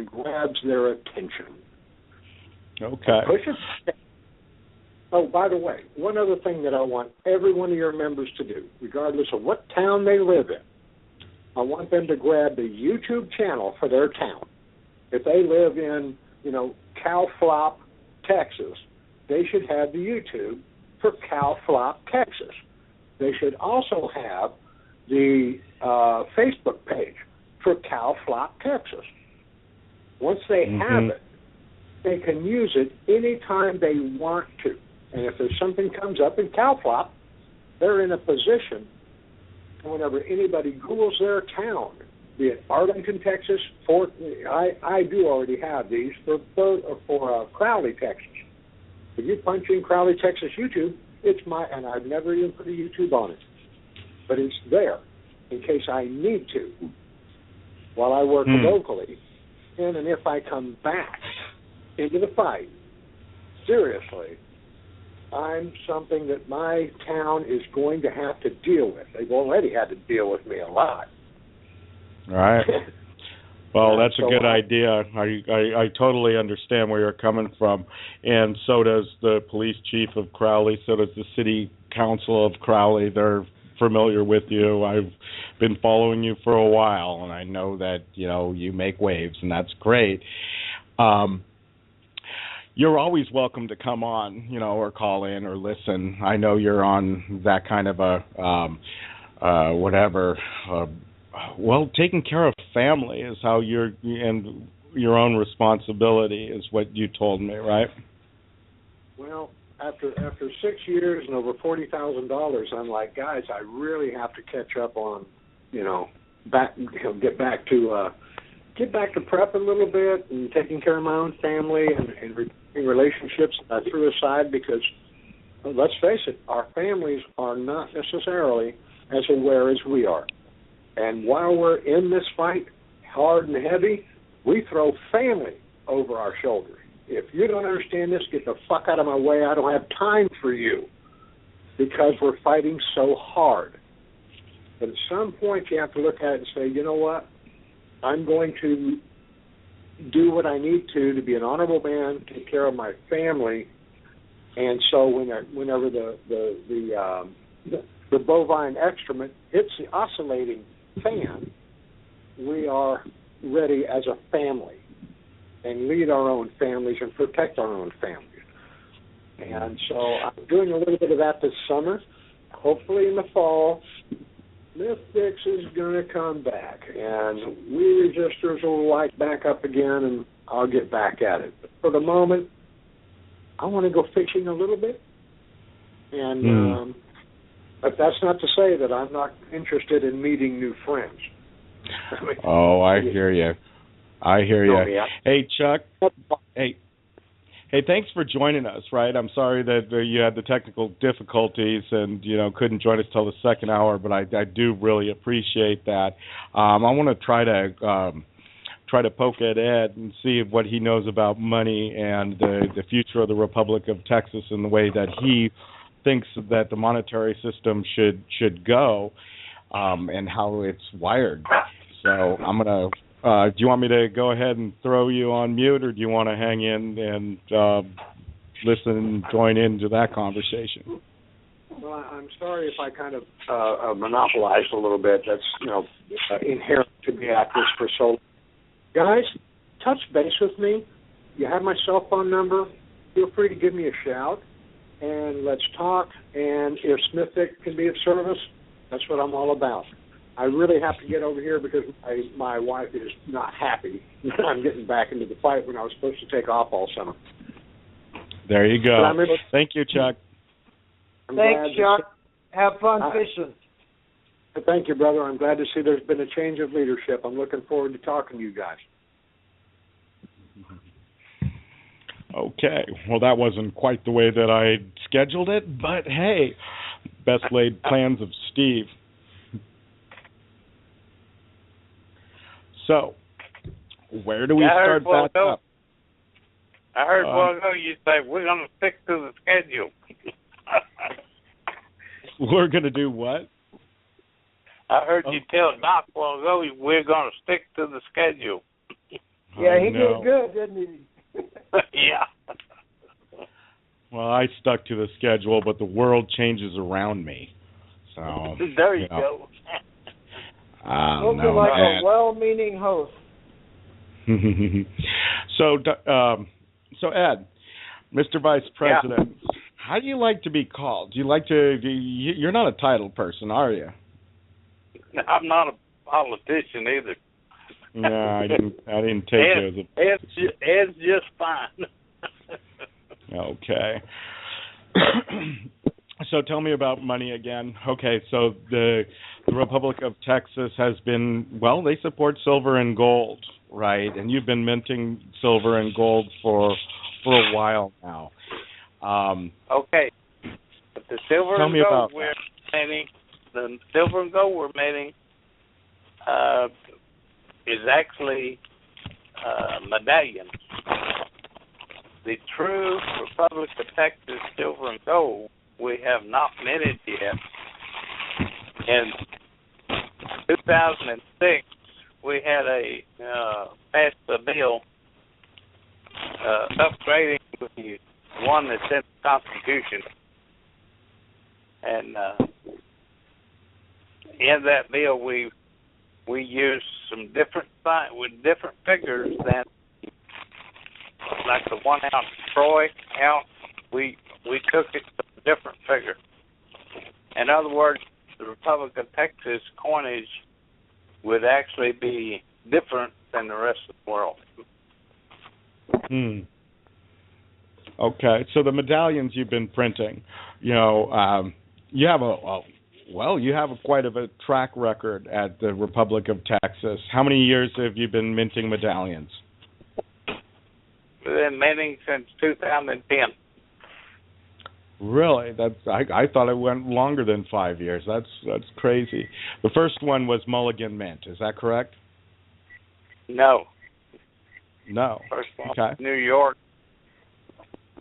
grabs their attention. Okay. Push it. Oh, by the way, one other thing that I want every one of your members to do, regardless of what town they live in, I want them to grab the YouTube channel for their town. If they live in, Cowflop, Texas, they should have the YouTube for Cowflop, Texas. They should also have the Facebook page for Cowflop, Texas. Once they have it, they can use it anytime they want to. And if there's something comes up in Cowflop, they're in a position whenever anybody Googles their town, be it Arlington, Texas, I do already have these for Crowley, Texas. If you punch in Crowley, Texas YouTube, and I've never even put a YouTube on it, but it's there in case I need to while I work locally. And if I come back into the fight, seriously, I'm something that my town is going to have to deal with. They've already had to deal with me a lot. All right. Well, that's a good idea. I totally understand where you're coming from, and so does the police chief of Crowley, so does the city council of Crowley. They're familiar with you. I've been following you for a while, and I know that, you make waves, and that's great. You're always welcome to come on, or call in or listen. I know you're on that kind of taking care of family is how and your own responsibility is what you told me, right? Well, after 6 years and over $40,000, I'm like, guys, I really have to catch up on, get back to prep a little bit and taking care of my own family and relationships I threw aside because, let's face it, our families are not necessarily as aware as we are. And while we're in this fight, hard and heavy, we throw family over our shoulders. If you don't understand this, get the fuck out of my way. I don't have time for you because we're fighting so hard. But at some point, you have to look at it and say, you know what? I'm going to do what I need to be an honorable man, take care of my family. And so whenever the bovine excrement hits the oscillating fan, we are ready as a family and lead our own families and protect our own families. And so I'm doing a little bit of that this summer. Hopefully in the fall, Mythfix is going to come back, and We Resistors will light back up again, and I'll get back at it. But for the moment, I want to go fishing a little bit. And but that's not to say that I'm not interested in meeting new friends. I hear you. Hey, Chuck. Hey, thanks for joining us, right? I'm sorry that you had the technical difficulties and, couldn't join us till the second hour, but I do really appreciate that. I want to try to poke at Ed and see what he knows about money and the future of the Republic of Texas and the way that he thinks that the monetary system should go and how it's wired. So I'm going to do you want me to go ahead and throw you on mute, or do you want to hang in and listen and join into that conversation? Well, I'm sorry if I kind of monopolized a little bit. That's, inherent to be at this for so long. Guys, touch base with me. You have my cell phone number. Feel free to give me a shout, and let's talk. And if Smithwick can be of service, that's what I'm all about. I really have to get over here because my wife is not happy that I'm getting back into the fight when I was supposed to take off all summer. There you go. Thank you, Chuck. Thanks, Chuck. Have fun fishing. Thank you, brother. I'm glad to see there's been a change of leadership. I'm looking forward to talking to you guys. Okay. Well, that wasn't quite the way that I scheduled it, but hey, best laid plans of Steve. So, where do we start back up? I heard a while ago you say we're going to stick to the schedule. We're going to do what? I heard you tell Doc a while ago we're going to stick to the schedule. Yeah, he did good, didn't he? Yeah. Well, I stuck to the schedule, but the world changes around me. So there you go. Looking like a well-meaning host. So Ed, Mr. Vice President, how do you like to be called? Do you like to? You're not a title person, are you? I'm not a politician either. No, I didn't take you as a. Ed's just fine. Okay. So tell me about money again. Okay, so the Republic of Texas has been, well, they support silver and gold, right? And you've been minting silver and gold for a while now. Okay. But the silver tell and me gold about we're minting, the silver and gold we're minting is actually medallions. The true Republic of Texas silver and gold we have not minted yet. In 2006, we had passed a bill upgrading the one that's in the Constitution. And in that bill, we used some different figures than like the 1 ounce Troy ounce. We took it to a different figure. In other words, the Republic of Texas coinage would actually be different than the rest of the world. Okay, so the medallions you've been printing, you have you have quite a track record at the Republic of Texas. How many years have you been minting medallions? We've been minting since 2010. Really? I thought it went longer than 5 years. That's crazy. The first one was Mulligan Mint. Is that correct? No. First one, okay. New York.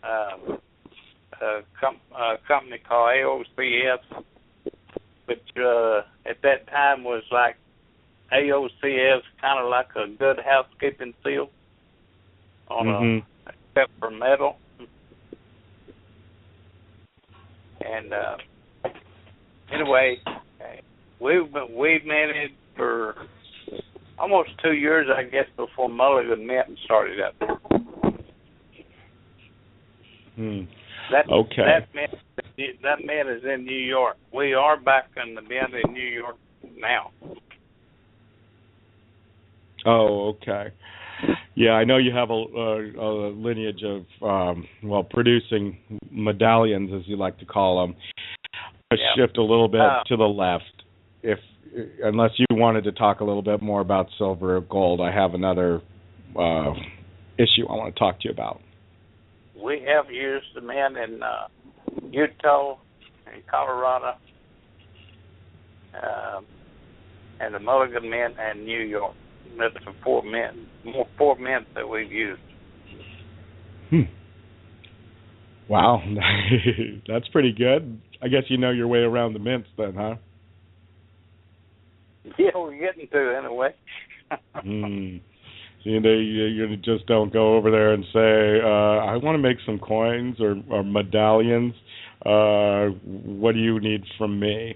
A company called AOCS, which at that time was like AOCS, kind of like a good housekeeping seal on except for metal. And anyway, we've minted for almost 2 years, I guess, before Mulligan Mint started up. Okay. That mint is in New York. We are back in the mint in New York now. Oh, okay. Yeah, I know you have a lineage of producing medallions, as you like to call them. Shift a little bit to the left, unless you wanted to talk a little bit more about silver or gold. I have another issue I want to talk to you about. We have used the mint in Utah and Colorado, and the Mulligan Mint and New York. That's the four mints that we've used. Wow, that's pretty good. I guess you know your way around the mints then, huh? Yeah, we're getting to it anyway. You just don't go over there and say, I want to make some coins or medallions. What do you need from me?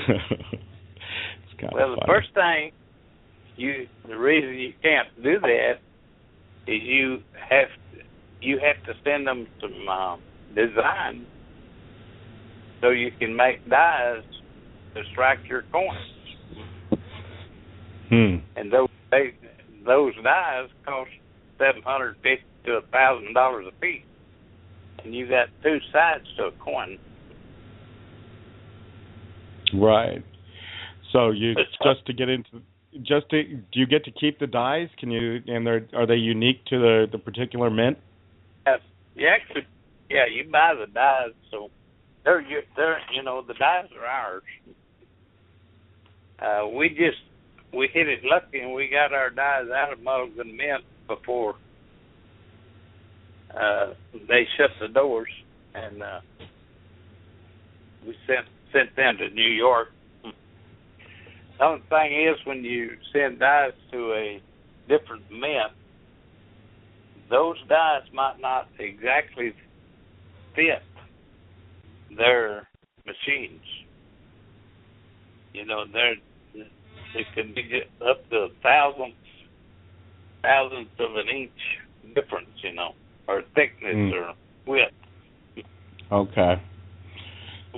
It's kind of funny. The first thing, the reason you can't do that is you have to send them some design so you can make dies to strike your coins. And those dies cost $750 to $1,000 a piece, and you got two sides to a coin. Right. So do you get to keep the dies? Are they unique to the particular mint? You buy the dies, so they're the dies are ours. We hit it lucky and we got our dies out of Mulligan Mint before they shut the doors, and we sent them to New York. The only thing is, when you send dyes to a different mint, those dyes might not exactly fit their machines. You know, they could be up to thousandths of an inch difference, you know, or thickness or width. Okay.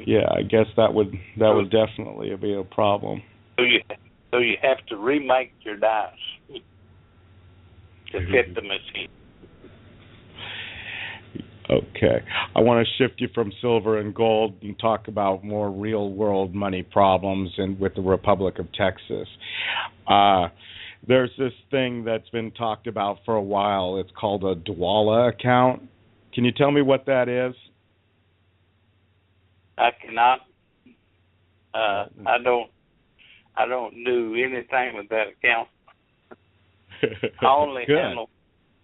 Yeah, I guess that would definitely be a problem. So you have to remake your dyes to fit the machine. Okay. I want to shift you from silver and gold and talk about more real-world money problems with the Republic of Texas. There's this thing that's been talked about for a while. It's called a Dwala account. Can you tell me what that is? I cannot. I don't do anything with that account. I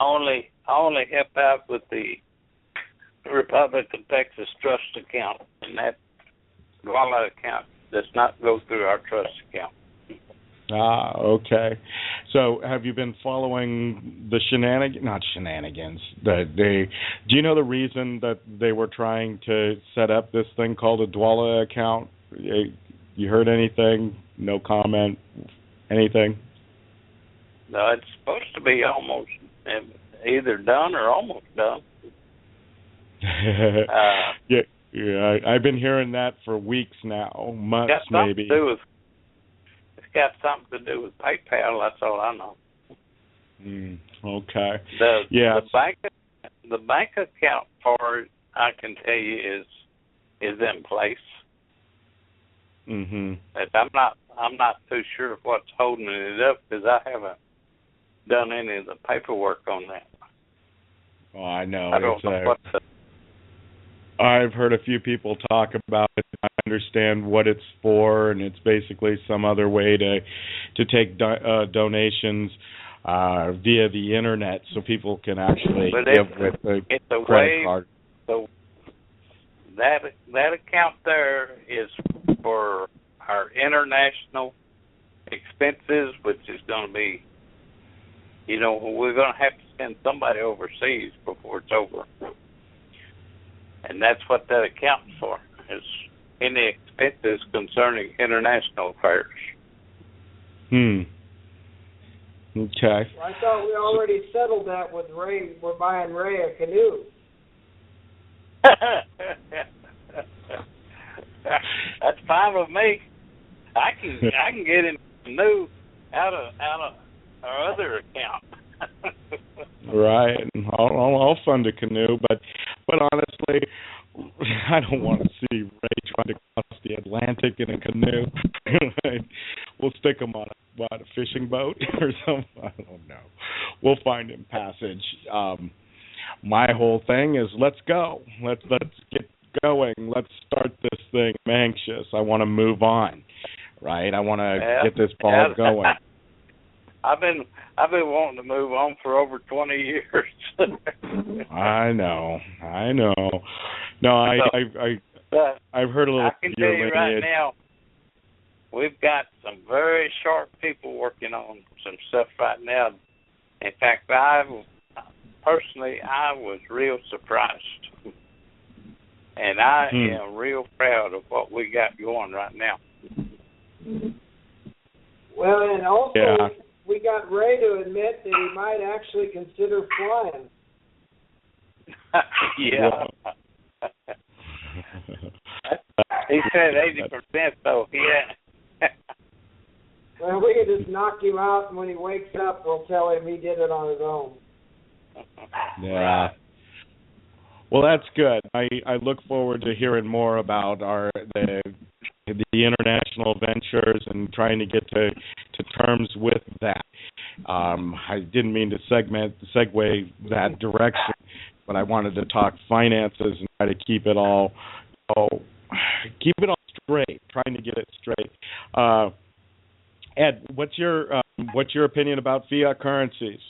only help out with the Republic of Texas Trust account, and that Dwala account does not go through our trust account. Ah, okay. So have you been following the shenanigans? Do you know the reason that they were trying to set up this thing called a Dwala account? You heard anything? No comment? Anything? No, it's supposed to be almost either done or almost done. Yeah. I've been hearing that for weeks now, months maybe. It's got something to do with PayPal. That's all I know. Okay. The bank account part, I can tell you, is in place. Mm-hmm. But I'm not too sure what's holding it up because I haven't done any of the paperwork on that. Oh, I know. I don't know what I've heard a few people talk about it. I understand what it's for, and it's basically some other way to take donations via the internet, so people can actually give with the credit card. So that account there is for our international expenses, which is going to be, we're going to have to send somebody overseas before it's over. And that's what that account's for, is any expenses concerning international affairs. Okay. Well, I thought we already settled that with Ray. We're buying Ray a canoe. That's fine with me. I can get him a canoe out of our other account. Right. I'll fund a canoe, but honestly, I don't want to see Ray trying to cross the Atlantic in a canoe. We'll stick him on a fishing boat or something. I don't know. We'll find him passage. My whole thing is let's go. Let's get going. Let's start this thing. I'm anxious. I want to move on. Right? I want to get this ball going. I've been wanting to move on for over 20 years. I know. No, I've heard a little. I can tell you right now, we've got some very sharp people working on some stuff right now. In fact, I was real surprised, and I am real proud of what we got going right now. Well, and also. We got Ray to admit that he might actually consider flying. Yeah. He said 80%, so yeah. Well, we can just knock him out, and when he wakes up, we'll tell him he did it on his own. Yeah. Well, that's good. I look forward to hearing more about the international ventures and trying to get to terms with that. I didn't mean to segue that direction, but I wanted to talk finances and try to keep it all straight, trying to get it straight. Ed, what's your opinion about fiat currencies?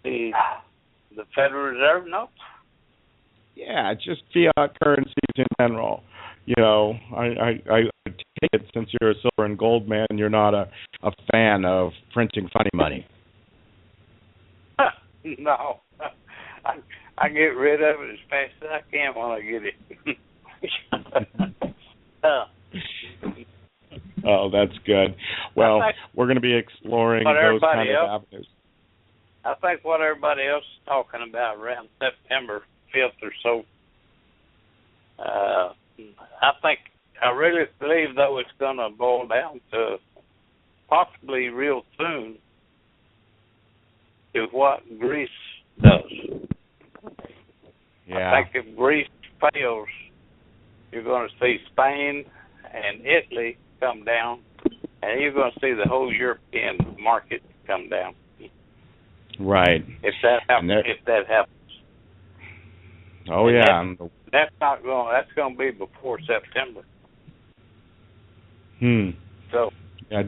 The Federal Reserve notes? Yeah, just fiat currencies in general. You know, I take it, since you're a silver and gold man, you're not a fan of printing funny money. No. I get rid of it as fast as I can when I get it. Oh, that's good. Well, we're going to be exploring those kind of avenues. I think what everybody else is talking about around September 5th or so, I really believe, though, it's going to boil down to possibly real soon to what Greece does. Yeah. I think if Greece fails, you're going to see Spain and Italy come down, and you're going to see the whole European market come down. Right. If that happens. Oh, and yeah. That's going to be before September. So. Yeah.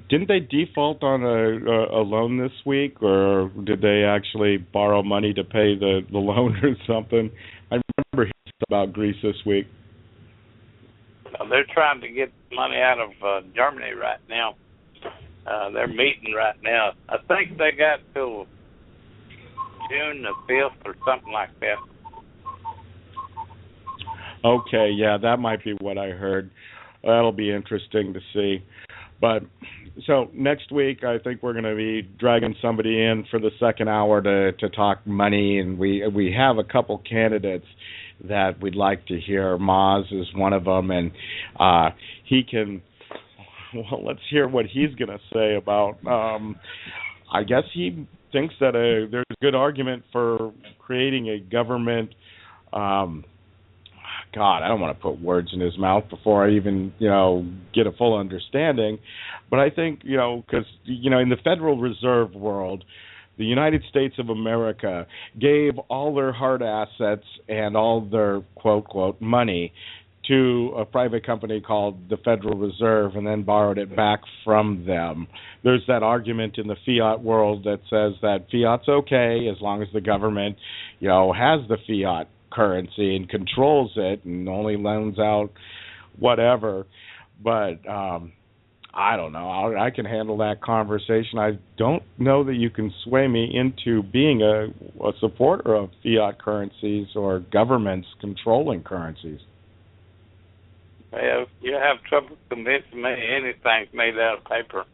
Didn't they default on a loan this week, or did they actually borrow money to pay the loan or something? I remember hearing about Greece this week. They're trying to get money out of Germany right now. They're meeting right now. I think they got till June the 5th or something like that. Okay, yeah, that might be what I heard. That'll be interesting to see. But so next week, I think we're going to be dragging somebody in for the second hour to talk money, and we have a couple candidates that we'd like to hear. Maz is one of them, and he can. Well, let's hear what he's going to say about. I guess he thinks that there's a good argument for creating a government. God, I don't want to put words in his mouth before I even, get a full understanding. But I think, because, in the Federal Reserve world, the United States of America gave all their hard assets and all their, quote, quote, money to a private company called the Federal Reserve and then borrowed it back from them. There's that argument in the fiat world that says that fiat's okay as long as the government, has the fiat currency and controls it and only loans out whatever. But I don't know. I can handle that conversation. I don't know that you can sway me into being a supporter of fiat currencies or governments controlling currencies. Well, you have trouble convincing me anything's made out of paper.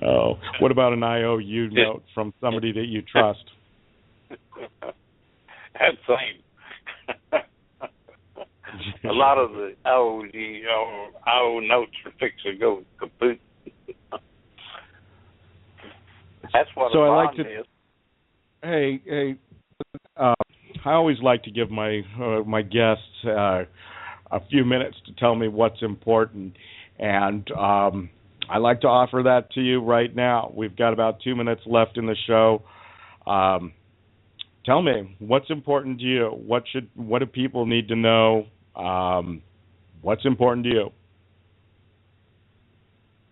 Oh, what about an IOU note from somebody that you trust? That's same. A lot of the IO notes are fixed to go kaput. That's what so a I bond like to, is. Hey, I always like to give my guests a few minutes to tell me what's important, and I like to offer that to you right now. We've got about 2 minutes left in the show. Tell me, what's important to you? What do people need to know? What's important to you?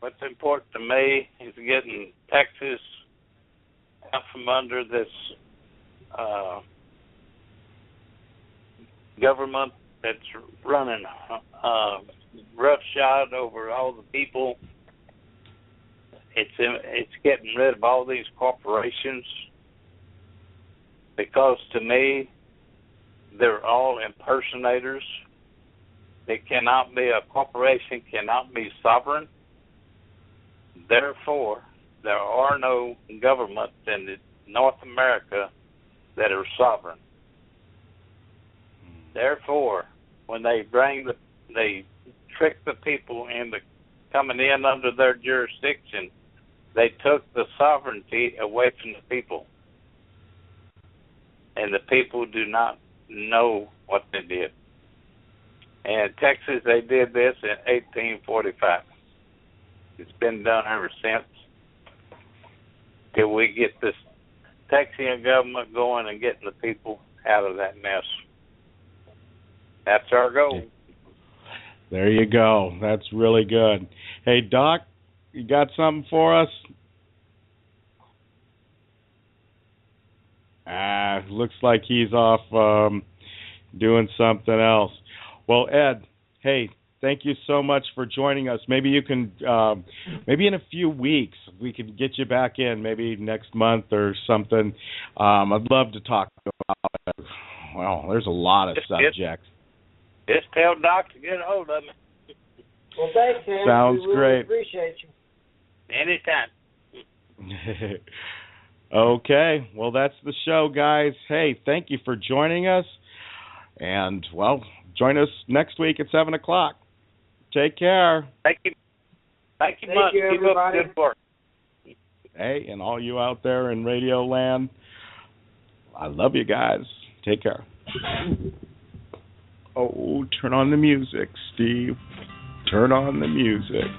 What's important to me is getting Texas out from under this government that's running roughshod over all the people. It's getting rid of all these corporations, because to me they're all impersonators. A corporation cannot be sovereign. Therefore, there are no governments in North America that are sovereign. Therefore, when they trick the people into coming in under their jurisdiction, they took the sovereignty away from the people. And the people do not know what they did. And in Texas, they did this in 1845. It's been done ever since, till we get this Texian government going and getting the people out of that mess. That's our goal. There you go. That's really good. Hey, Doc, you got something for us? Looks like he's off doing something else. Well, Ed, hey, thank you so much for joining us. Maybe you can, maybe in a few weeks, we could get you back in, maybe next month or something. I'd love to talk about it. Well, there's a lot of subjects. Just tell Doc to get a hold of me. Well, thanks, Sam. Sounds we really great. Appreciate you. Anytime. Okay, well, that's the show, guys. Hey, thank you for joining us. And, well, join us next week at 7 o'clock. Take care. Thank you. Thank you much. Keep up good work. Hey, and all you out there in Radio Land, I love you guys. Take care. Oh, turn on the music, Steve. Turn on the music.